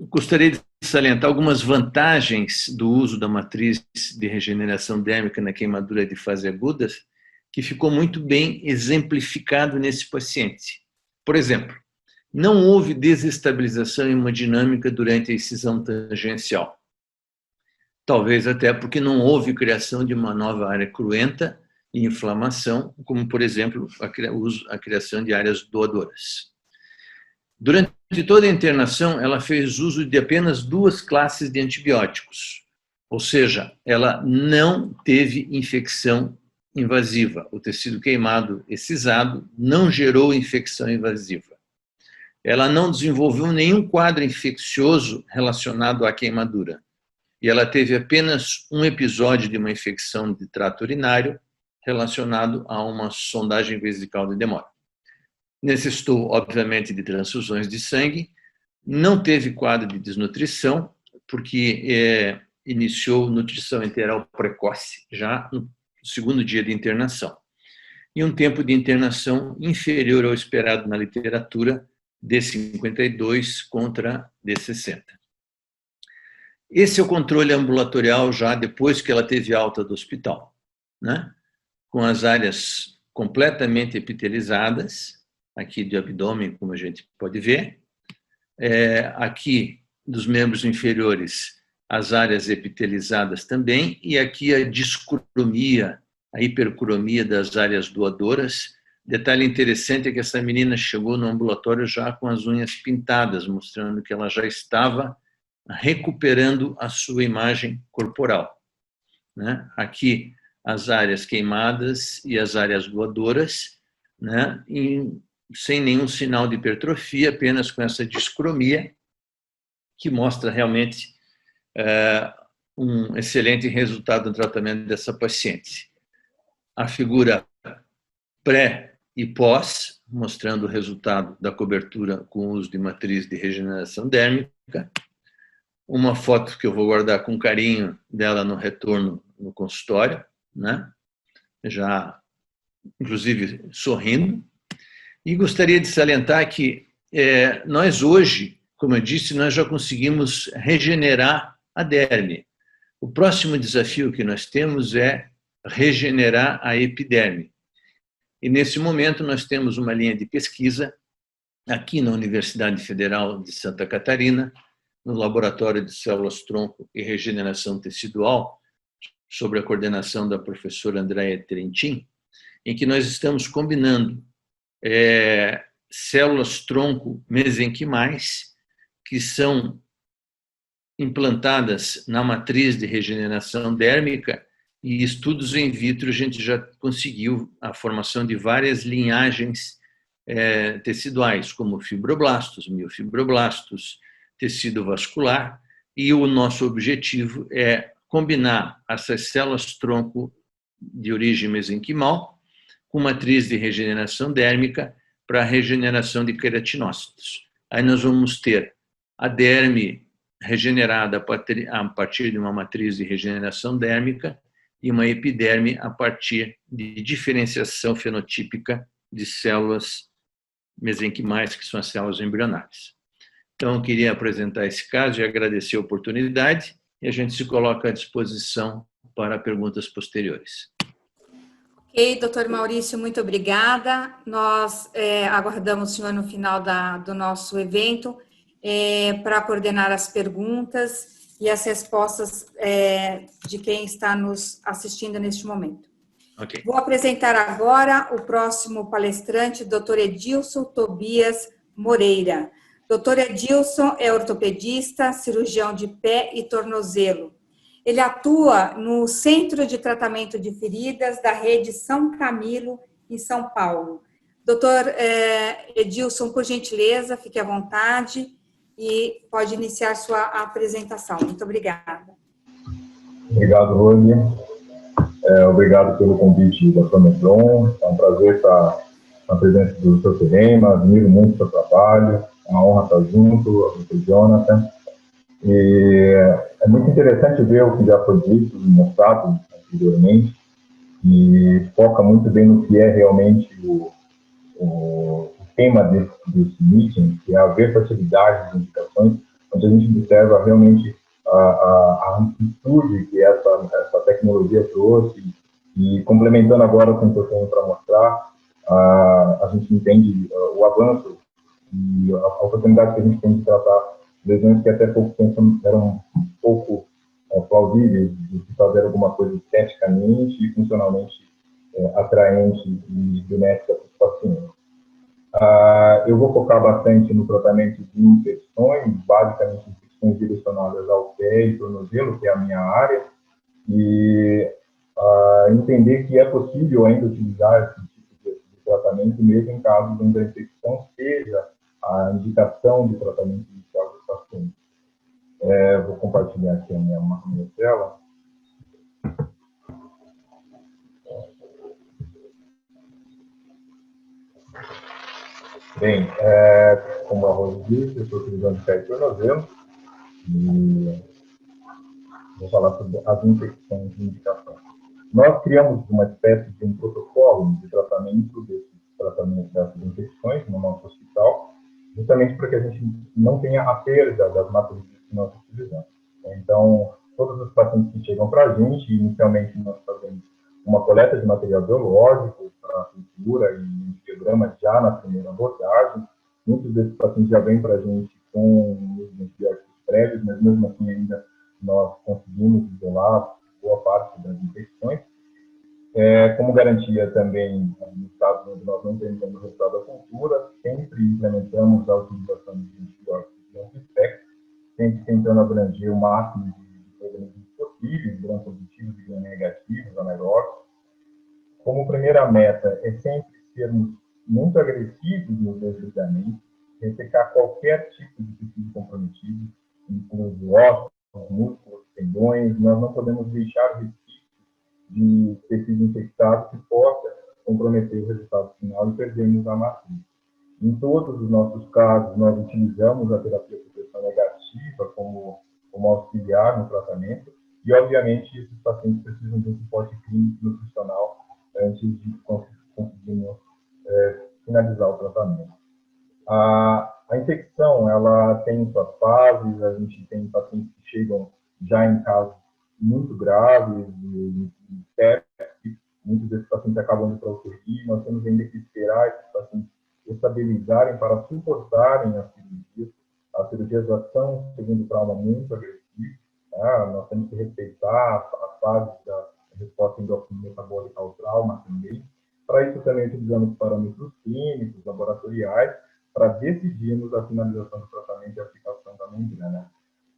gostaria de salientar algumas vantagens do uso da matriz de regeneração dérmica na queimadura de fase agudas, que ficou muito bem exemplificado nesse paciente. Por exemplo, não houve desestabilização hemodinâmica durante a excisão tangencial. Talvez até porque não houve criação de uma nova área cruenta e inflamação, como, por exemplo, a criação de áreas doadoras. Durante toda a internação, ela fez uso de apenas 2 classes de antibióticos, ou seja, ela não teve infecção invasiva. O tecido queimado excisado não gerou infecção invasiva. Ela não desenvolveu nenhum quadro infeccioso relacionado à queimadura. E ela teve apenas um episódio de uma infecção de trato urinário relacionado a uma sondagem vesical de demora. Necessitou, obviamente, de transfusões de sangue, não teve quadro de desnutrição, porque iniciou nutrição enteral precoce, já no 2º dia de internação. E um tempo de internação inferior ao esperado na literatura, D52 contra D60. Esse é o controle ambulatorial já depois que ela teve alta do hospital, né? Com as áreas completamente epitelizadas, aqui de abdômen, como a gente pode ver. Aqui, dos membros inferiores, as áreas epitelizadas também, e aqui a discromia, a hipercromia das áreas doadoras. Detalhe interessante é que essa menina chegou no ambulatório já com as unhas pintadas, mostrando que ela já estava recuperando a sua imagem corporal, né? Aqui as áreas queimadas e as áreas doadoras, né? Sem nenhum sinal de hipertrofia, apenas com essa discromia, que mostra realmente um excelente resultado no tratamento dessa paciente. A figura pré e pós, mostrando o resultado da cobertura com o uso de matriz de regeneração dérmica. Uma foto que eu vou guardar com carinho dela no retorno no consultório, né? Já, inclusive, sorrindo. E gostaria de salientar que nós hoje, como eu disse, nós já conseguimos regenerar a derme. O próximo desafio que nós temos é regenerar a epiderme. E, nesse momento, nós temos uma linha de pesquisa aqui na Universidade Federal de Santa Catarina, no Laboratório de Células-Tronco e Regeneração Tecidual, sob a coordenação da professora Andréa Trentin, em que nós estamos combinando células-tronco mesenquimais, que são implantadas na matriz de regeneração dérmica, e estudos in vitro a gente já conseguiu a formação de várias linhagens teciduais, como fibroblastos, miofibroblastos, tecido vascular, e o nosso objetivo é combinar essas células-tronco de origem mesenquimal com matriz de regeneração dérmica para a regeneração de queratinócitos. Aí nós vamos ter a derme regenerada a partir de uma matriz de regeneração dérmica e uma epiderme a partir de diferenciação fenotípica de células mesenquimais, que são as células embrionárias. Então, eu queria apresentar esse caso e agradecer a oportunidade, e a gente se coloca à disposição para perguntas posteriores. Ok, doutor Maurício, muito obrigada. Nós aguardamos o senhor no final do nosso evento para coordenar as perguntas e as respostas de quem está nos assistindo neste momento. Okay. Vou apresentar agora o próximo palestrante, doutor Edilson Tobias Moreira. Doutor Edilson é ortopedista, cirurgião de pé e tornozelo. Ele atua no Centro de Tratamento de Feridas da Rede São Camilo, em São Paulo. Doutor Edilson, por gentileza, fique à vontade e pode iniciar sua apresentação. Muito obrigada. Obrigado, Rony. Obrigado pelo convite da Prometron. É um prazer estar na presença do Sr. Serema. Admiro muito o seu trabalho. É uma honra estar junto ao Dr. Jonathan. E é muito interessante ver o que já foi dito e mostrado anteriormente, e foca muito bem no que é realmente o tema desse meeting, que é a versatilidade das indicações, onde a gente observa realmente a amplitude que essa tecnologia trouxe, e complementando agora com o que eu tenho para mostrar, a gente entende o avanço e a oportunidade que a gente tem de tratar lesões que até pouco tempo eram um pouco plausíveis, de se fazer alguma coisa esteticamente e funcionalmente atraente e benéfica para os pacientes. Eu vou focar bastante no tratamento de infecções, basicamente infecções direcionadas ao pé e tornozelo, que é a minha área, e entender que é possível ainda utilizar esse tipo de tratamento, mesmo em casos onde a infecção seja a indicação de tratamento inicial dos pacientes. Vou compartilhar aqui a minha tela. Bem, como a Rose disse, eu estou utilizando de pé e tornozelo, e vou falar sobre as infecções de indicação. Nós criamos uma espécie de um protocolo de tratamento dessas infecções no nosso hospital, justamente para que a gente não tenha a perda das matrizes que nós utilizamos. Então, todos os pacientes que chegam para a gente, inicialmente nós fazemos uma coleta de material biológico para a cultura e biogramas já na primeira abordagem. Muitos desses pacientes já vêm para a gente com os antibióticos prévios, mas mesmo assim ainda nós conseguimos isolar boa parte das infecções. Como garantia também, nos casos onde nós não temos ainda o resultado da cultura, sempre implementamos a utilização de antibióticos de amplo espectro, sempre tentando abranger o máximo de organismos possíveis, gram-positivos e gram-negativos, anaeróbicos. Como primeira meta é sempre sermos muito agressivos no desligamento, ressecar qualquer tipo de tecido comprometido, incluindo ossos, músculos, tendões. Nós não podemos deixar resquícios de tecido infectado que possa comprometer o resultado final e perdermos a matriz. Em todos os nossos casos, nós utilizamos a terapia de proteção negativa como auxiliar no tratamento e, obviamente, esses pacientes precisam de um suporte clínico e nutricional antes de conseguirmos finalizar o tratamento. A infecção, ela tem suas fases, a gente tem pacientes que chegam já em casos muito graves, muitos desses pacientes acabam indo para a UTI, nós temos ainda que esperar esses pacientes estabilizarem para suportarem as cirurgias. As cirurgias já são, segundo o trauma, muito agressivas, nós temos que respeitar a fase da resposta endócrina metabólica ao trauma também. Para isso também utilizamos parâmetros clínicos, laboratoriais, para decidirmos a finalização do tratamento e a aplicação da membrana.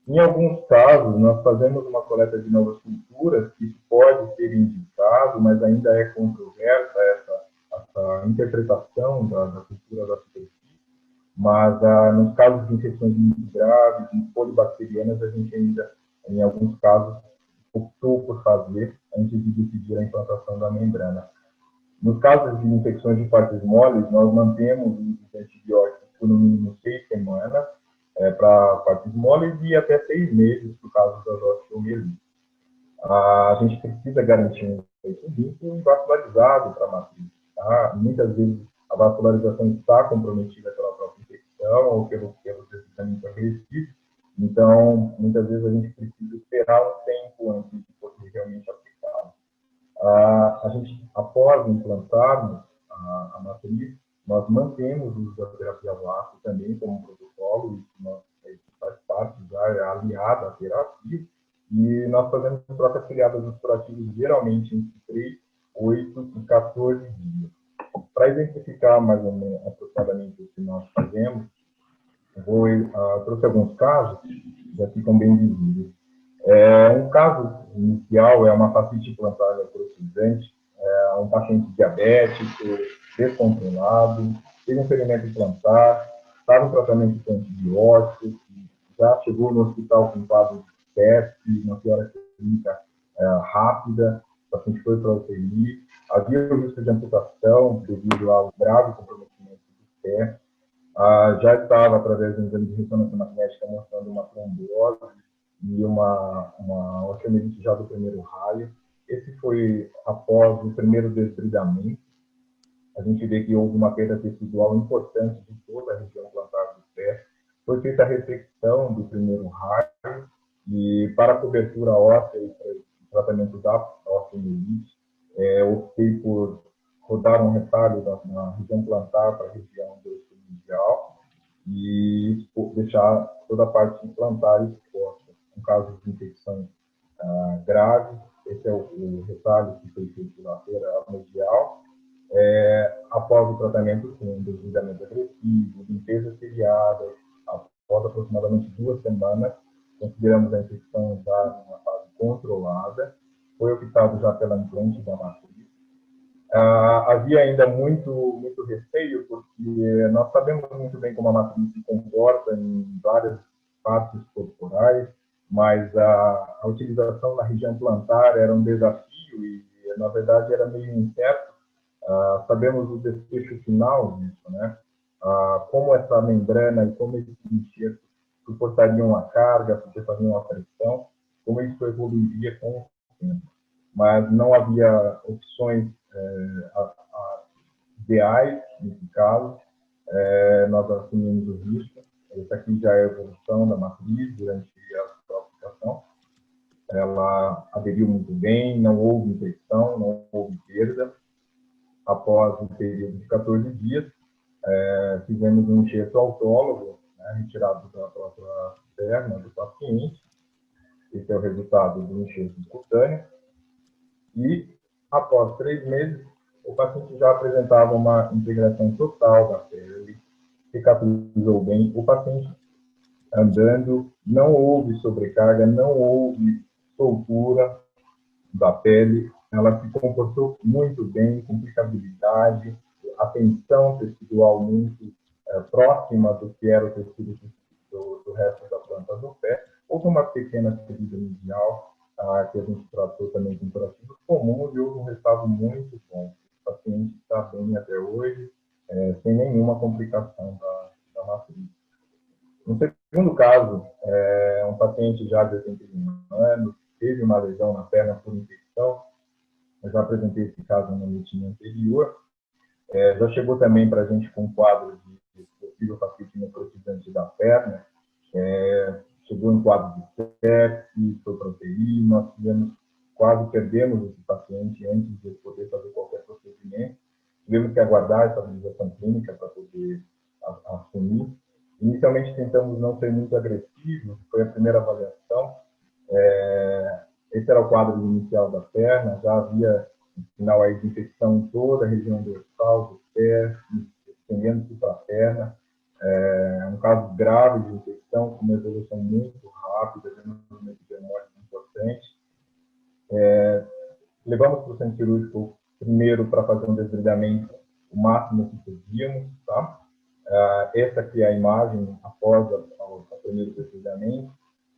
Em alguns casos, nós fazemos uma coleta de novas culturas, que isso pode ser indicado, mas ainda é controversa essa interpretação da cultura da superfície. Mas nos casos de infecções muito graves, polibacterianas, a gente ainda, em alguns casos, optou por fazer antes de decidir a implantação da membrana. Nos casos de infecções de partes moles, nós mantemos os antibióticos por no mínimo 6 semanas para partes moles e até 6 meses por caso das osteomielites. A gente precisa garantir um leito limpo e vascularizado para a matriz. Muitas vezes a vascularização está comprometida pela própria infecção ou pelo deslizamento agressivo. Então, muitas vezes a gente precisa esperar um tempo antes de poder realmente aplicá-lo. A gente, após implantarmos a matriz, nós mantemos o uso da terapia VASP também como protocolo, isso faz parte, já é aliado à terapia, e nós fazemos trocas filiadas dos curativos geralmente entre 3, 8 e 14 dias. Para exemplificar mais ou menos aproximadamente o que nós fazemos, trouxe alguns casos, já ficam bem visíveis. Um caso inicial é uma fascite plantar necrotizante, um paciente diabético, descontrolado, teve um ferimento plantar, estava em tratamento com antibióticos, já chegou no hospital com quadro de sepse, uma piora clínica rápida, o paciente foi para a UTI, havia o risco de amputação devido ao grave comprometimento do pé, já estava, através do exame de ressonância magnética, mostrando uma trombose e uma osteomielite já do primeiro raio. Esse foi após o primeiro desbridamento. A gente vê que houve uma perda tecidual importante de toda a região plantar do pé. Foi feita a ressecção do primeiro raio e, para a cobertura óssea e para o tratamento da osteomielite, optei por rodar um retalho na região plantar para a região do medial e deixar toda a parte plantar exposta. Em caso de infecção grave, esse é o retalho que foi feito lateral medial. Após o tratamento com desligamento agressivo, limpeza seriada, após aproximadamente 2 semanas, consideramos a infecção já numa fase controlada, foi optado já pela implante da matriz. Havia ainda muito receio, porque nós sabemos muito bem como a matriz se comporta em várias partes corporais, mas a utilização na região plantar era um desafio e, na verdade, era meio incerto. Sabemos o desfecho final disso, né? Como essa membrana e como esses enxertos suportariam a carga, suportariam a pressão, como isso evoluiria com o tempo. Mas não havia opções ideais nesse caso. Nós assumimos o risco. Esse aqui já é a evolução da matriz durante as próprias medicação. Ela aderiu muito bem, não houve infecção, não houve perda. Após um período de 14 dias, fizemos um enxerto autólogo, né, retirado da própria perna do paciente. Esse é o resultado do enxerto cutâneo. E, após 3 meses, o paciente já apresentava uma integração total da pele, cicatrizou bem. O paciente andando, não houve sobrecarga, não houve soltura da pele, ela se comportou muito bem, com aplicabilidade, a tensão tecidual muito próxima do que era o tecido do resto da planta do pé. Houve uma pequena ferida medial, que a gente tratou também com curativos comuns, e houve um resultado muito bom. O paciente está bem até hoje, sem nenhuma complicação da matriz. No segundo caso, um paciente já de 81 anos, teve uma lesão na perna por infecção. Eu já apresentei esse caso no meeting anterior. Já chegou também para a gente com um quadro de possível fascite necrotizante da perna. Chegou em quadro de sepse, foi para UTI. Nós quase perdemos esse paciente antes de poder fazer qualquer procedimento. Tivemos que aguardar a estabilização clínica para poder assumir. Inicialmente tentamos não ser muito agressivos, foi a primeira avaliação. Esse era o quadro inicial da perna, já havia um sinal aí de infecção em toda a região dorsal do pé, estendendo-se para a perna. Um caso grave de infecção, com uma evolução muito rápida, desenvolvimento de hemólise importante. Levamos para o centro cirúrgico primeiro para fazer um desbridamento o máximo que podíamos, tá? Essa aqui é a imagem após o primeiro desbridamento.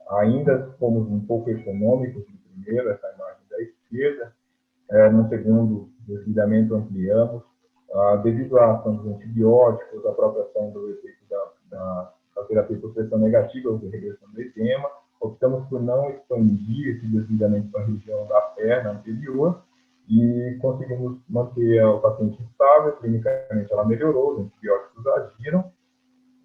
Ainda fomos um pouco econômicos no primeiro, essa imagem da esquerda. No segundo desbridamento ampliamos. Devido à ação dos antibióticos, à própria ação do efeito da terapia por pressão negativa ou de regressão do edema, optamos por não expandir esse desbridamento para a região da perna anterior e conseguimos manter o paciente estável. Clinicamente ela melhorou, os antibióticos agiram.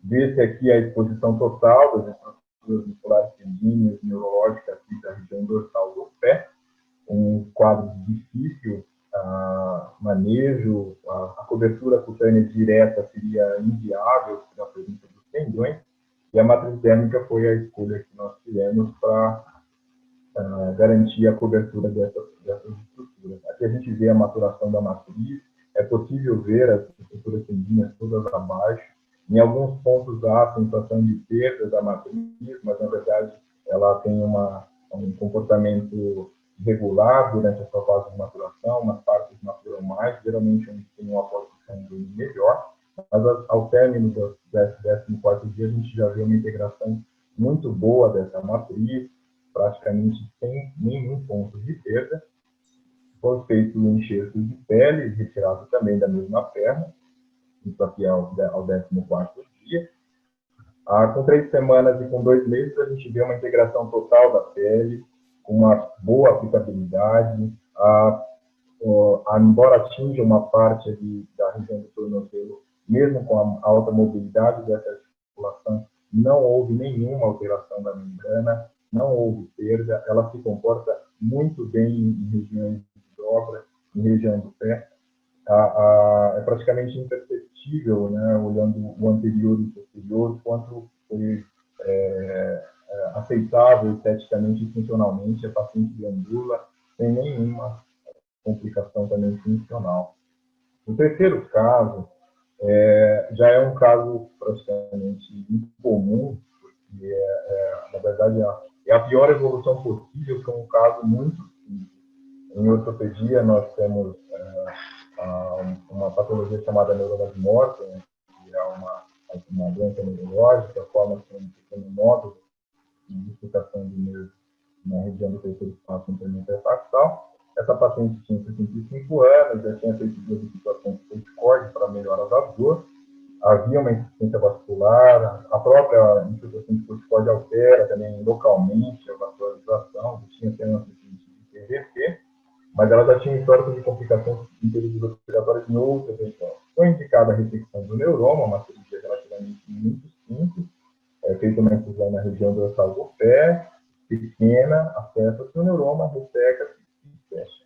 Vê-se aqui a exposição total das estruturas musculares tendíneas, neurológicas aqui da região dorsal do pé, um quadro difícil, manejo, a cobertura cutânea direta seria inviável pela presença dos tendões, e a matriz dérmica foi a escolha que nós tivemos para garantir a cobertura dessas estruturas. Aqui a gente vê a maturação da matriz, é possível ver as estruturas tendíneas todas abaixo. Em alguns pontos há a sensação de perda da matriz, mas na verdade ela tem um comportamento regular durante a sua fase de maturação, umas partes maturam mais, geralmente onde tem um aporte sanguíneo melhor, mas ao término do 14º dia a gente já vê uma integração muito boa dessa matriz, praticamente sem nenhum ponto de perda. Foi feito o enxerto de pele, retirado também da mesma perna, isso aqui é ao 14º dia. Com 3 semanas e com 2 meses, a gente vê uma integração total da pele, com uma boa aplicabilidade. Embora atinja uma parte ali da região do tornozelo, mesmo com a alta mobilidade dessa articulação, não houve nenhuma alteração da membrana, não houve perda, ela se comporta muito bem em regiões de dobra, em região do pé. É praticamente imperceptível, né, olhando o anterior e o posterior, quanto foi aceitável esteticamente e funcionalmente, a paciente deambula sem nenhuma complicação também funcional. O terceiro caso já é um caso praticamente incomum, porque, na verdade, é a pior evolução possível, que é um caso muito simples. Em ortopedia, nós temos uma patologia chamada neuroma de morte, né, que é uma doença neurológica, forma-se um pequeno nódulo de dislocação de nervo na região do terceiro espaço intertarsal. Essa paciente tinha 65 anos, já tinha feito 2 situações de corticóide para melhora da dor. Havia uma insuficiência vascular, a própria insuficiência de corticóide altera também localmente a vascularização, tinha até uma insuficiência de PVP, mas ela já tinha histórico de complicações em períodos respiratórios em outras regiões. Foi indicada a ressecção do neuroma, uma cirurgia relativamente muito simples, feita uma incisão na região dorsal do pé, pequena, acessa-se o neuroma, resseca-se e fecha.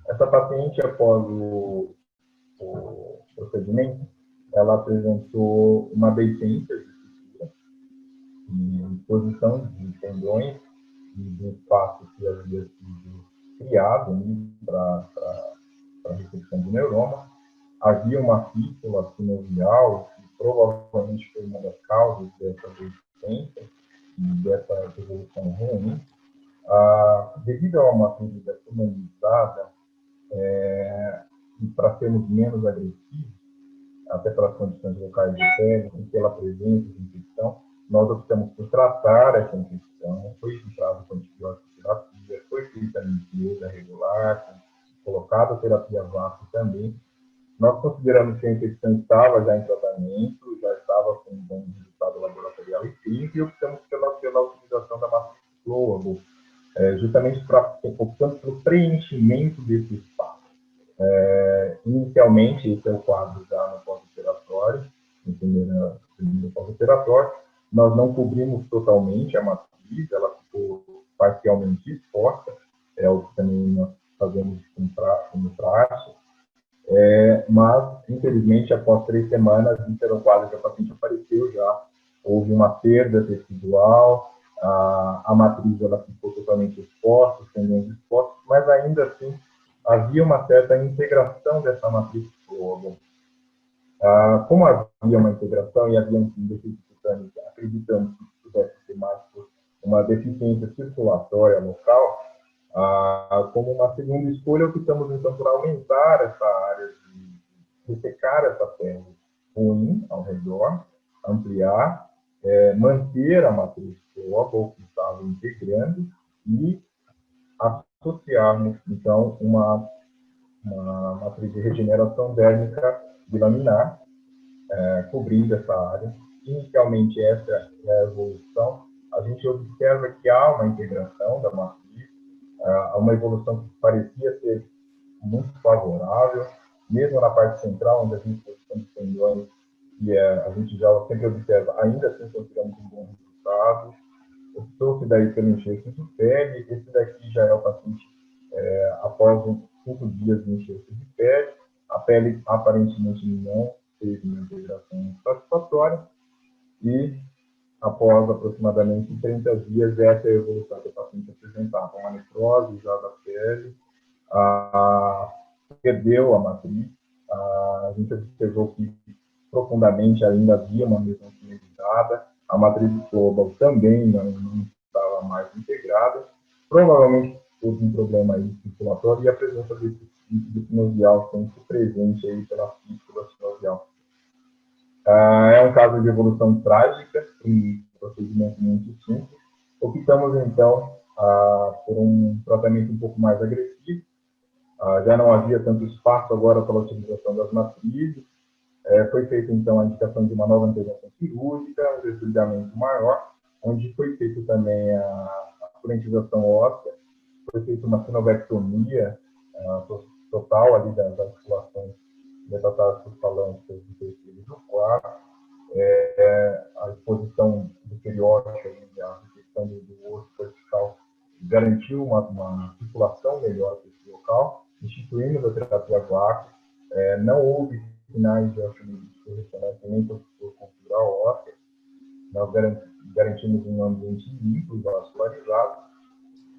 Essa paciente, após o procedimento, ela apresentou uma deiscência de fissura e exposição de tendões e do espaço que havia sido criado, né, para a recepção do neuroma. Havia uma fístula sinovial, que provavelmente foi uma das causas dessa deiscência e dessa evolução ruim. Devido a uma clínica humanizada, e para sermos menos agressivos, até para as condições locais de pele, e pela presença de infecção, nós optamos por tratar essa infecção. Foi tratado com antibiótico terapia, foi feita a limpeza regular, colocada a terapia vácuo também. Nós consideramos que a infecção estava já em tratamento, já estava com um bom resultado laboratorial e clínico, e optamos pela utilização da matriz flowable, justamente optando pelo preenchimento desse espaço. Inicialmente, esse é o quadro já no pós-operatório, no primeiro pós-operatório. Nós não cobrimos totalmente a matriz, ela ficou parcialmente exposta, é o que também nós fazemos como praxe. Mas, infelizmente, após 3 semanas, isso era o quadro que a paciente apareceu já. Houve uma perda tecidual, a matriz ela ficou totalmente exposta, os tendões expostos, mas ainda assim havia uma certa integração dessa matriz flowable. Como havia uma integração e havia um defeito cutâneo, acreditamos que pudesse ser mais por uma deficiência circulatória local, como uma segunda escolha, optamos então por aumentar essa área de ressecar essa pele ruim ao redor, ampliar, manter a matriz flowable que estava integrando e associarmos então uma matriz de regeneração dérmica bilaminar, cobrindo essa área. Inicialmente, essa é a evolução. A gente observa que há uma integração da matriz, uma evolução que parecia ser muito favorável, mesmo na parte central, onde a gente tem tendões, e a gente já sempre observa, ainda assim consideramos um bom resultado. Optou-se daí pelo enxerto de pele. Esse daqui já é o paciente após 5 dias de enxerto de pele. A pele aparentemente não teve uma integração satisfatória e após aproximadamente 30 dias, essa é a evolução que o paciente apresentava, uma necrose já da pele, perdeu a matriz, a gente observou que profundamente ainda havia uma mesanquina ligada, a matriz flowable também não estava mais integrada, provavelmente houve um problema aí circulatório e a presença desse líquido sinovial sempre presente aí pela fístula sinovial. É um caso de evolução trágica, um procedimento muito simples. Optamos, então, por um tratamento um pouco mais agressivo. Já não havia tanto espaço agora para a utilização das matrizes. Foi feita, então, a indicação de uma nova intervenção cirúrgica, um desligamento maior, onde foi feita também a plentização óssea, foi feita uma sinovectomia total ali das articulações metatársicas falâncicas do terceiro e do quarto, a exposição do periódico e a recepção do osso vertical garantiu uma circulação melhor para esse local, instituímos a terapia vácuo, não houve sinais de osteomielite ressonante nem por configurar óssea, nós garantimos um ambiente limpo e vascularizado.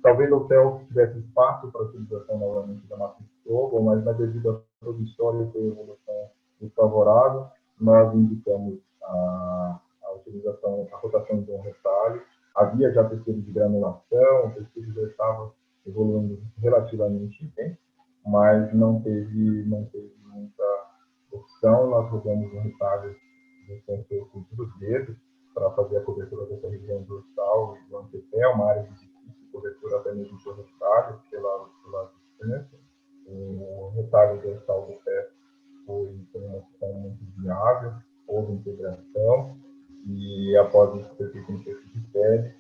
Talvez o TEL tivesse espaço para a utilização novamente da matriz flowable, mas devido a todo o histórico e evolução desfavorável, nós indicamos a utilização, a rotação de um retalho. Havia já tecido de granulação, o tecido já estava evoluindo relativamente bem, mas não teve muita opção. Nós rodamos um retalho de sensor dos dedos para fazer a cobertura dessa região dorsal e do antepé, uma área de difícil cobertura até mesmo por retalho, pela distância. O retalho dorsal do pé foi uma opção muito viável, houve integração, e após isso ter feito enxerto de pele,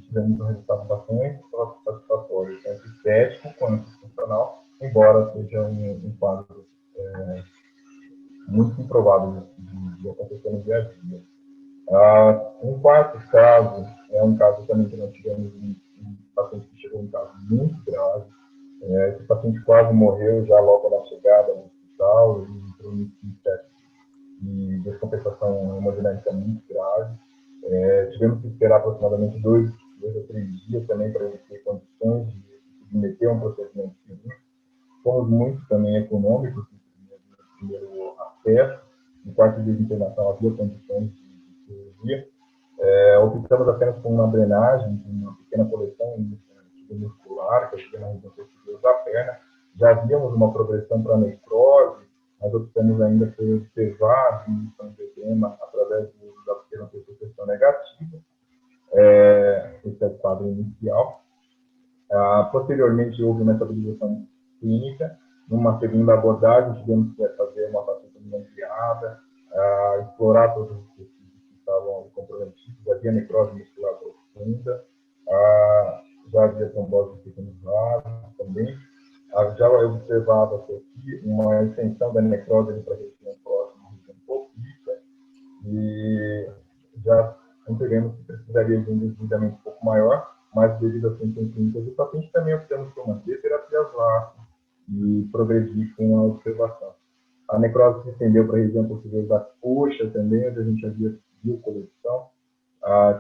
tivemos um resultado bastante satisfatório, tanto estético quanto funcional, embora seja um quadro muito improvável de acontecer no dia a dia. Um quarto caso é um caso também que nós tivemos um paciente que chegou em caso muito grave. Esse paciente quase morreu já logo na chegada no hospital, e entrou em de descompensação hemodinâmica muito grave. Tivemos que esperar aproximadamente 2 a 3 dias também para ele ter condições de submeter a um procedimento cirúrgico. Fomos muito também econômicos no primeiro acesso. No quarto dia de internação havia condições de cirurgia. Optamos apenas por uma drenagem, uma pequena coleção muscular, que chega na região posterior da perna. Já havíamos uma progressão para necrose, mas optamos ainda por observar a diminuição de edema através do uso da fenotestosterona negativa. Esse é o quadro inicial. Posteriormente, houve uma estabilização clínica. Numa segunda abordagem, tivemos que fazer uma paciente ampliada, explorar todos os tecidos que estavam comprometidos. Havia necrose muscular profunda, já havia trombose de pequenos vasos também. Já observava-se aqui uma extensão da necrose para a região próxima, a região pulpífera, e já entendemos que precisaria de um desligamento um pouco maior, mas devido às condições clínicas do paciente, também optamos por manter terapias lácteas e progredir com a observação. A necrose se estendeu para a região posterior da coxa também, onde a gente havia viu coleção.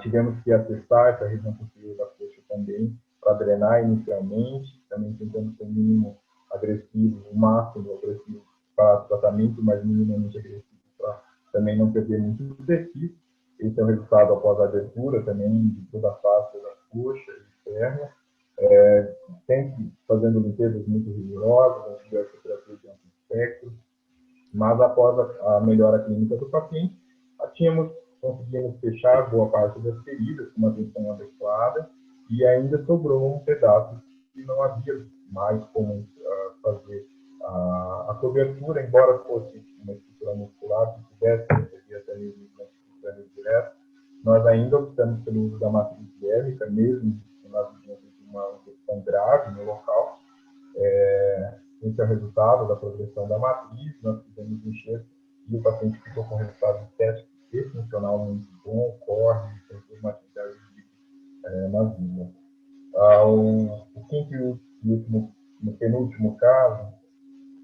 Tivemos que acessar essa região posterior da coxa também, para drenar inicialmente, também tentando ser o mínimo agressivo, o máximo agressivo para o tratamento, mas minimamente agressivo para também não perder muito do tecido. Esse é o resultado após a abertura também de toda a face da coxa e perna, sempre fazendo limpezas muito rigorosas, antibiótico terapia de amplo espectro, mas após a melhora clínica do paciente, conseguimos fechar boa parte das feridas com uma atenção adequada, e ainda sobrou um pedaço que não havia mais como fazer a cobertura, embora fosse uma estrutura muscular que pudesse receber até mesmo direto. Nós ainda optamos pelo uso da matriz dérmica, mesmo nas regiões de uma infecção grave no local. Esse é o resultado da progressão da matriz. Nós fizemos o enxerto e o paciente ficou com resultado estético e funcional muito bom, corre, tem uma atividade nas vidas. O quinto e último, no penúltimo caso,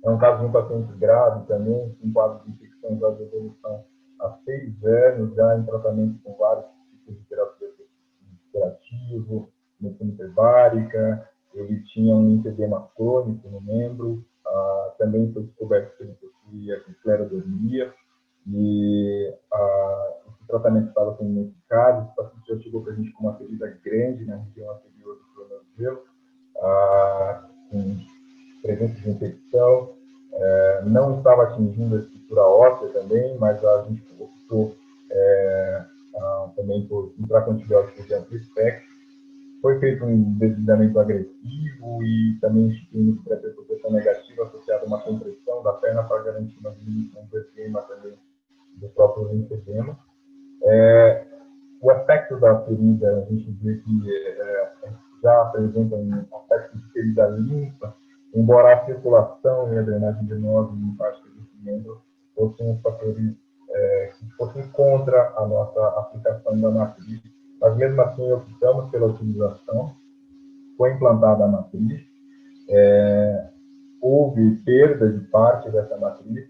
é um caso de um paciente grave também, com quadro de infecção já de evolução há 6 anos, já em tratamento com vários tipos de terapia curativo, medicina hiperbárica. Ele tinha um linfedema crônico no membro, também foi descoberto que ele possuía esclerodermia, e esse tratamento estava sendo ineficaz. O paciente já chegou para a gente com uma ferida grande na região anterior do tornozelo, com presença de infecção, não estava atingindo a estrutura óssea também, mas a gente optou também por entrar com antibióticos de amplo espectro. Foi feito um desligamento agressivo e também instituímos proteção negativa associada a uma compressão da perna para garantir uma diminuição do edema também, do próprio linfedema. O aspecto da ferida, a gente vê que já apresenta um aspecto de ferida limpa, embora a circulação e a drenagem venosa linfática desse membro fossem fatores que fossem contra a nossa aplicação da matriz, mas mesmo assim optamos pela utilização. Foi implantada a matriz, houve perda de parte dessa matriz,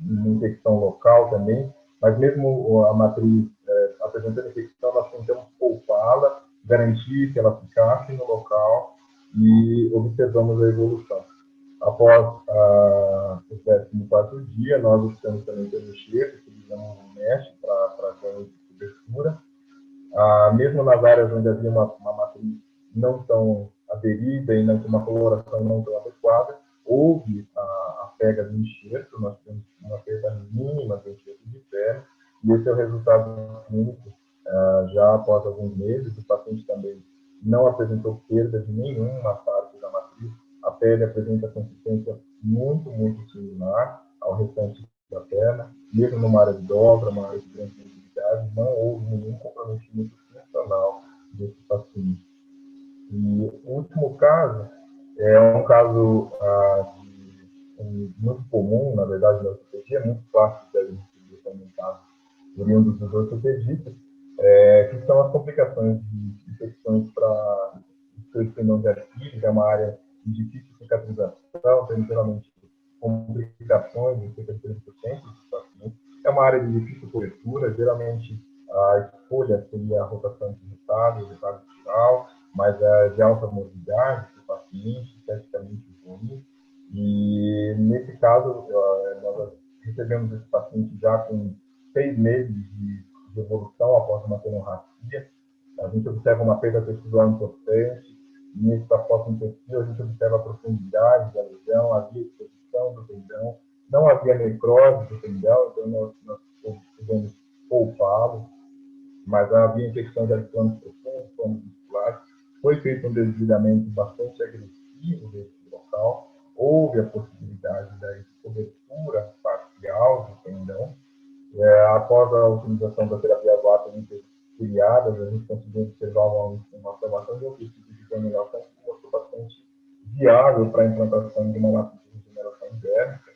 uma infecção local também, mas mesmo a matriz apresentando infecção, nós tentamos poupá-la, garantir que ela ficasse no local e observamos a evolução. Após o 14º dia, nós optamos também pelo enxerto, utilizamos um mesh para ganho de cobertura. Mesmo nas áreas onde havia uma matriz não tão aderida e não com uma coloração não tão adequada, houve a pega do enxerto. Nós temos uma perda mínima do enxerto de perna, e esse é o resultado clínico. Já após alguns meses, o paciente também não apresentou perda de nenhuma parte da matriz. A pele apresenta consistência muito, muito similar ao restante da perna, mesmo numa área de dobra, uma área de grande mobilidade, não houve nenhum comprometimento funcional desse paciente. E o último caso é um caso muito comum, na verdade, na ortopedia, muito fácil de receber também casos oriundos dos ortopedistas, que são as complicações de infecções para os tendões de Aquiles, é uma área de difícil cicatrização, tem geralmente complicações em cerca de 30% dos pacientes. É uma área de difícil cobertura, geralmente a escolha seria a rotação de retalho viral, mas é de alta morbidade para o paciente, esteticamente ruim. E nesse caso, nós recebemos esse paciente já com 6 meses de evolução após uma tenorracia. A gente observa uma perda tecidual importante. Nesse pós-intensivo, a gente observa a profundidade da lesão, havia exposição do tendão, não havia necrose do tendão, então nós podemos poupá-lo, mas havia infecção de alicerces profundos, planos musculares. Foi feito um desligamento bastante agressivo desse local. Houve a possibilidade da cobertura parcial do tendão. Após a utilização da terapia VATO interciliadas, a gente conseguiu observar uma formação de um tecido de granulação que mostrou bastante viável para a implantação de uma matriz de regeneração dérmica.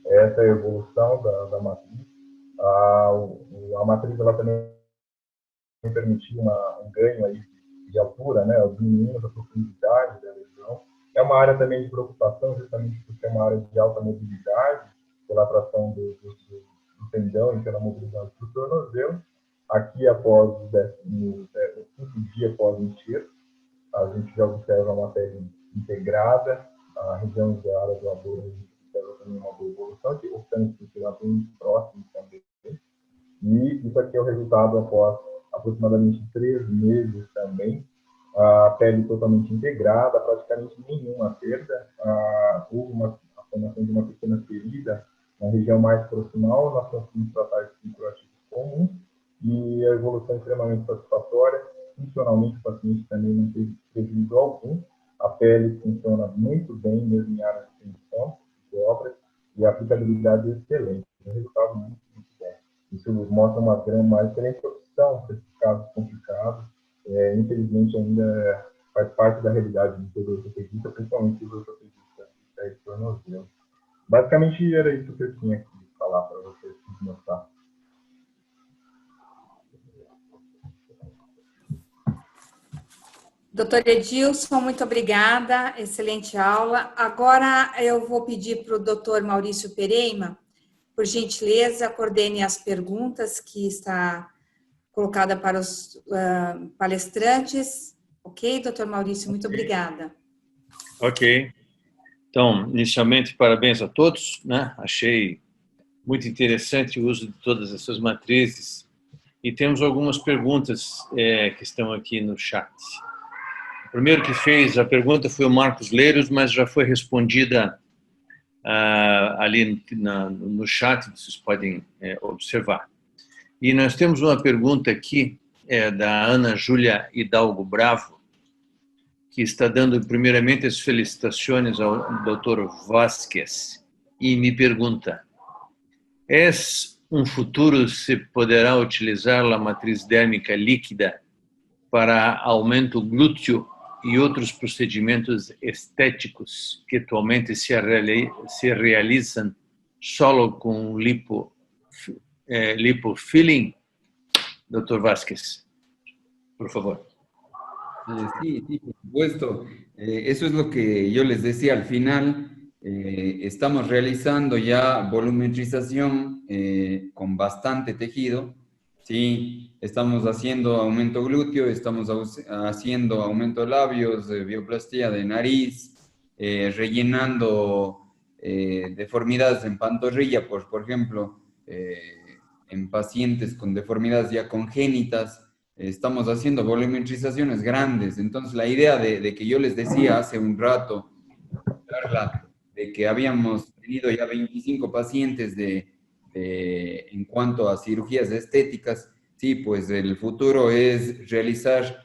Essa é a evolução da matriz. A matriz ela também permitiu um ganho aí de altura, né, diminuindo a profundidade da lesão. É uma área também de preocupação, justamente porque é uma área de alta mobilidade, pela atração do tendão e pela mobilidade do tornozelo. Aqui, após o 5º dia após o enxerto, a gente já observa uma pele integrada, a região da área do labor, a gente observa também uma boa evolução, que o sangue circular bem próximo também. E isso aqui é o resultado após aproximadamente 3 meses também, a pele totalmente integrada, praticamente nenhuma perda, houve a formação de uma pequena ferida na região mais proximal, nós conseguimos tratar esse microativos comum, e a evolução é extremamente satisfatória. Funcionalmente, o paciente também não teve prejuízo algum, a pele funciona muito bem, mesmo em áreas de tensão, de obras, e a aplicabilidade é excelente, um resultado muito bom. Isso mostra uma excelente opção para esses casos complicados. Infelizmente, ainda faz parte da realidade de todo ortopedista, principalmente os ortopedistas de tornozelo. Basicamente, era isso que eu tinha que falar para vocês, mostrar. Doutor Edilson, muito obrigada, excelente aula. Agora eu vou pedir para o doutor Maurício Pereima, por gentileza, coordene as perguntas que está colocada para os palestrantes. Ok, doutor Maurício, muito obrigada. Ok. Então, inicialmente, parabéns a todos, né? Achei muito interessante o uso de todas essas matrizes. E temos algumas perguntas que estão aqui no chat. O primeiro que fez a pergunta foi o Marcos Leiros, mas já foi respondida ali no chat, vocês podem observar. E nós temos uma pergunta aqui, da Ana Júlia Hidalgo Bravo, que está dando primeiramente as felicitações ao Dr. Vázquez e me pergunta: futuro se poderá utilizar a matriz dérmica líquida para aumento glúteo e outros procedimentos estéticos que atualmente se realizam solo com lipofilling? Dr. Vázquez, por favor. Sí, por supuesto. Eso es lo que yo les decía al final. Estamos realizando ya volumetrización con bastante tejido. Sí, estamos haciendo aumento glúteo, estamos haciendo aumento de labios, bioplastía de nariz, rellenando deformidades en pantorrilla, por ejemplo, en pacientes con deformidades ya congénitas. Estamos haciendo volumetrizaciones grandes. Entonces, la idea de que yo les decía hace un rato, de que habíamos tenido ya 25 pacientes en cuanto a cirugías estéticas, sí, pues el futuro es realizar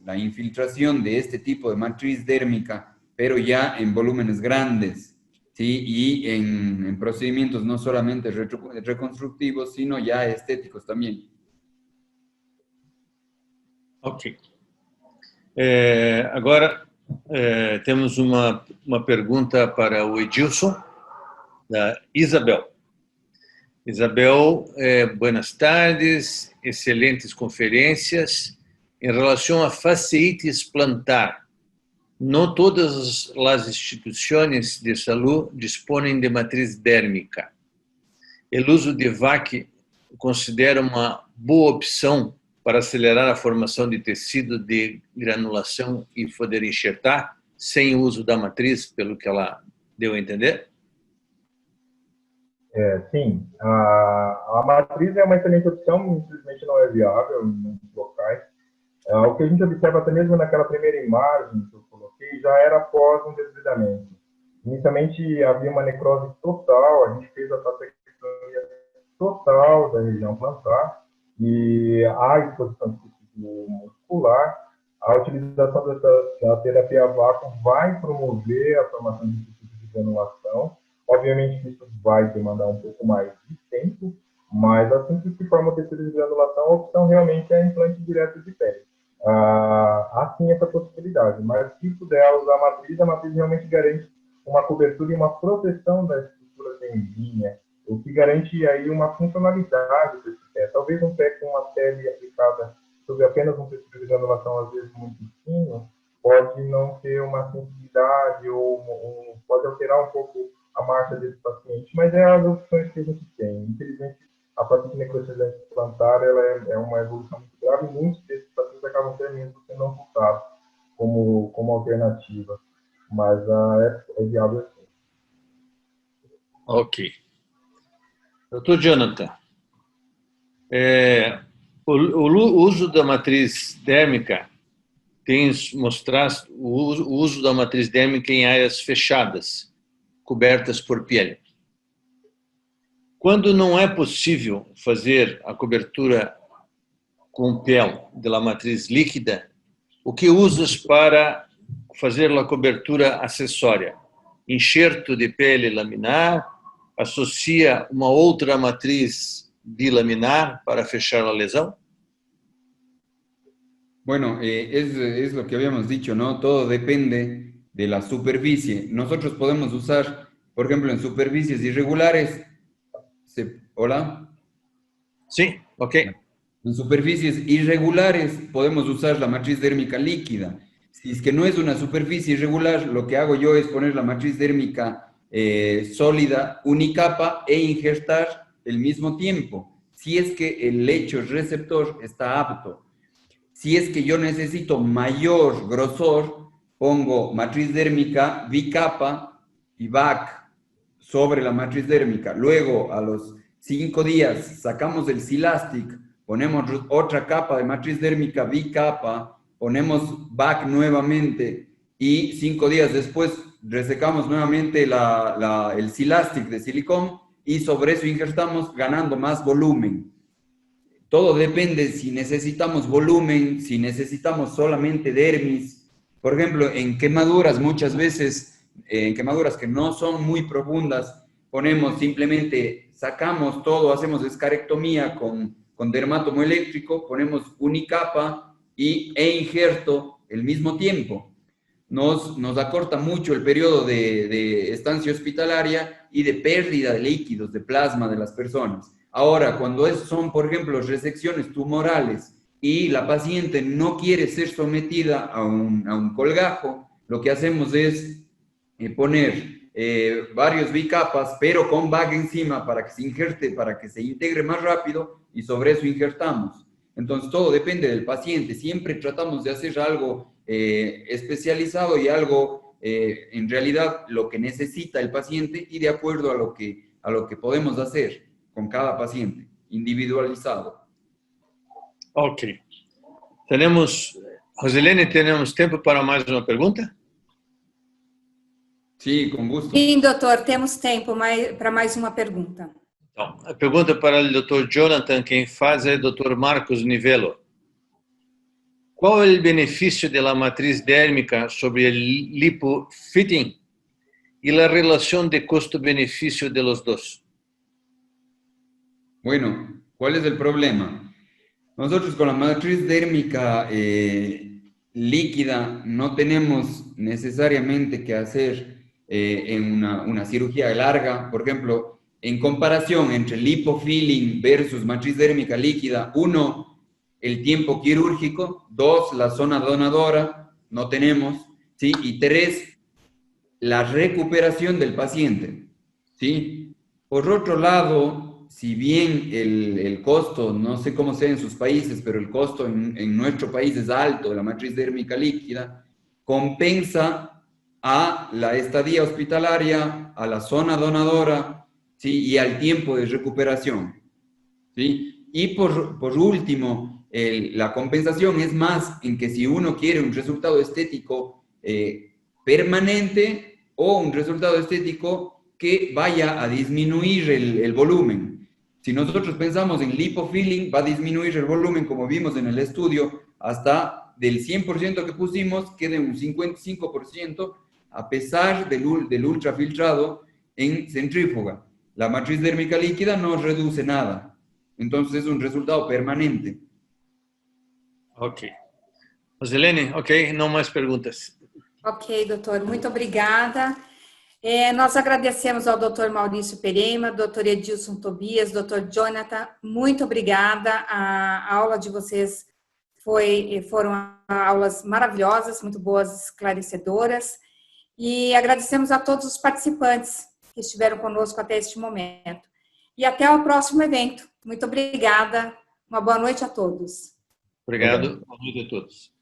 la infiltración de este tipo de matriz dérmica, pero ya en volúmenes grandes, ¿sí? Y en procedimientos no solamente reconstructivos, sino ya estéticos también. Ok. Agora, temos uma pergunta para o Edilson, da Isabel. Isabel, buenas tardes, excelentes conferências. Em relação à fasciitis plantar, não todas as instituições de saúde dispõem de matriz dérmica. O uso de VAC considera uma boa opção para acelerar a formação de tecido de granulação e poder enxertar, sem o uso da matriz, pelo que ela deu a entender? Sim, a matriz é uma excelente opção, infelizmente não é viável em muitos locais. O que a gente observa até mesmo naquela primeira imagem que eu coloquei já era após um desbridamento. Inicialmente havia uma necrose total, a gente fez a patectomia total da região plantar e a exposição de tecido muscular, a utilização da terapia a vácuo vai promover a formação de tecido de granulação. Obviamente isso vai demandar um pouco mais de tempo, mas assim que se forma o tecido de granulação, a opção realmente é implante direto de pele. Há sim essa possibilidade, mas se puder usar a matriz realmente garante uma cobertura e uma proteção da estrutura sanguínea, o que garante aí uma funcionalidade desse pé. Talvez um pé com uma pele aplicada sobre apenas um tecido de granulação, às vezes muito fino, pode não ter uma sensibilidade ou pode alterar um pouco a marcha desse paciente, mas é as opções que a gente tem. Infelizmente, a paciente necrosizante plantar ela é uma evolução muito grave e muitos desses pacientes acabam terminando sendo amputados como alternativa, mas é viável assim. Ok. Doutor Jonathan, o uso da matriz dérmica tem mostrado o uso da matriz dérmica em áreas fechadas, cobertas por pele. Quando não é possível fazer a cobertura com pele da matriz líquida, o que usas para fazer a cobertura acessória? Enxerto de pele laminar, associa uma outra matriz bilaminar para fechar a lesão? Bueno, es lo que habíamos dicho, ¿no? Todo depende de la superficie. Nosotros podemos usar, por ejemplo, en superficies irregulares, ¿hola? Sí, ok. En superficies irregulares podemos usar la matriz dérmica líquida. Si es que no es una superficie irregular, lo que hago yo es poner la matriz dérmica sólida, unicapa e injertar al mismo tiempo, si es que el lecho receptor está apto. Si es que yo necesito mayor grosor, pongo matriz dérmica bicapa y VAC sobre la matriz dérmica. Luego, a los 5 días, sacamos el Silastic, ponemos otra capa de matriz dérmica bicapa, ponemos VAC nuevamente y 5 días después resecamos nuevamente el Silastic de silicón y sobre eso injertamos ganando más volumen. Todo depende si necesitamos volumen, si necesitamos solamente dermis. Por ejemplo, en quemaduras muchas veces, en quemaduras que no son muy profundas, ponemos simplemente, sacamos todo, hacemos escarectomía con dermatomo eléctrico, ponemos unicapa e injerto al mismo tiempo. Nos acorta mucho el periodo de estancia hospitalaria y de pérdida de líquidos, de plasma de las personas. Ahora, cuando son, por ejemplo, resecciones tumorales y la paciente no quiere ser sometida a un colgajo, lo que hacemos es poner varios bicapas, pero con VAC encima para que se injerte, para que se integre más rápido y sobre eso injertamos. Entonces, todo depende del paciente. Siempre tratamos de hacer algo especializado y algo, en realidad, lo que necesita el paciente y de acuerdo a lo que podemos hacer con cada paciente, individualizado. Ok. Rosilene, temos tempo para mais uma pergunta? Sim, com gosto. Sim, doutor, temos tempo para mais uma pergunta. Então, a pergunta para o Dr. Jonathan, quem faz é o Dr. Marcos Nivello. Qual é o benefício da matriz dérmica sobre o lipofitting e a relação de custo-benefício de los dos? Bueno, ¿cuál es el problema? Nosotros con la matriz dérmica líquida no tenemos necesariamente que hacer en una cirugía larga. Por ejemplo, en comparación entre lipofilling versus matriz dérmica líquida, 1, el tiempo quirúrgico, 2, la zona donadora, no tenemos, ¿sí? Y 3, la recuperación del paciente, ¿sí? Por otro lado, si bien el costo, no sé cómo sea en sus países, pero el costo en nuestro país es alto de la matriz dérmica líquida, compensa a la estadía hospitalaria, a la zona donadora, ¿sí? Y al tiempo de recuperación, ¿sí? Y por último, la compensación es más en que si uno quiere un resultado estético permanente o un resultado estético que vaya a disminuir el volumen. Si nosotros pensamos en lipofilling, va a disminuir el volumen, como vimos en el estudio, hasta del 100% que pusimos, quede un 55%, a pesar del ultrafiltrado en centrífuga. La matriz dérmica líquida no reduce nada. Entonces es un resultado permanente. Ok. Rosilene, ok, não mais perguntas. Ok, doutor, muito obrigada. Nós agradecemos ao doutor Maurício Pereira, doutor Edilson Tobias, doutor Jonathan, muito obrigada. A aula de vocês foram aulas maravilhosas, muito boas, esclarecedoras. E agradecemos a todos os participantes que estiveram conosco até este momento. E até o próximo evento. Muito obrigada. Uma boa noite a todos. Obrigado. Boa noite a todos.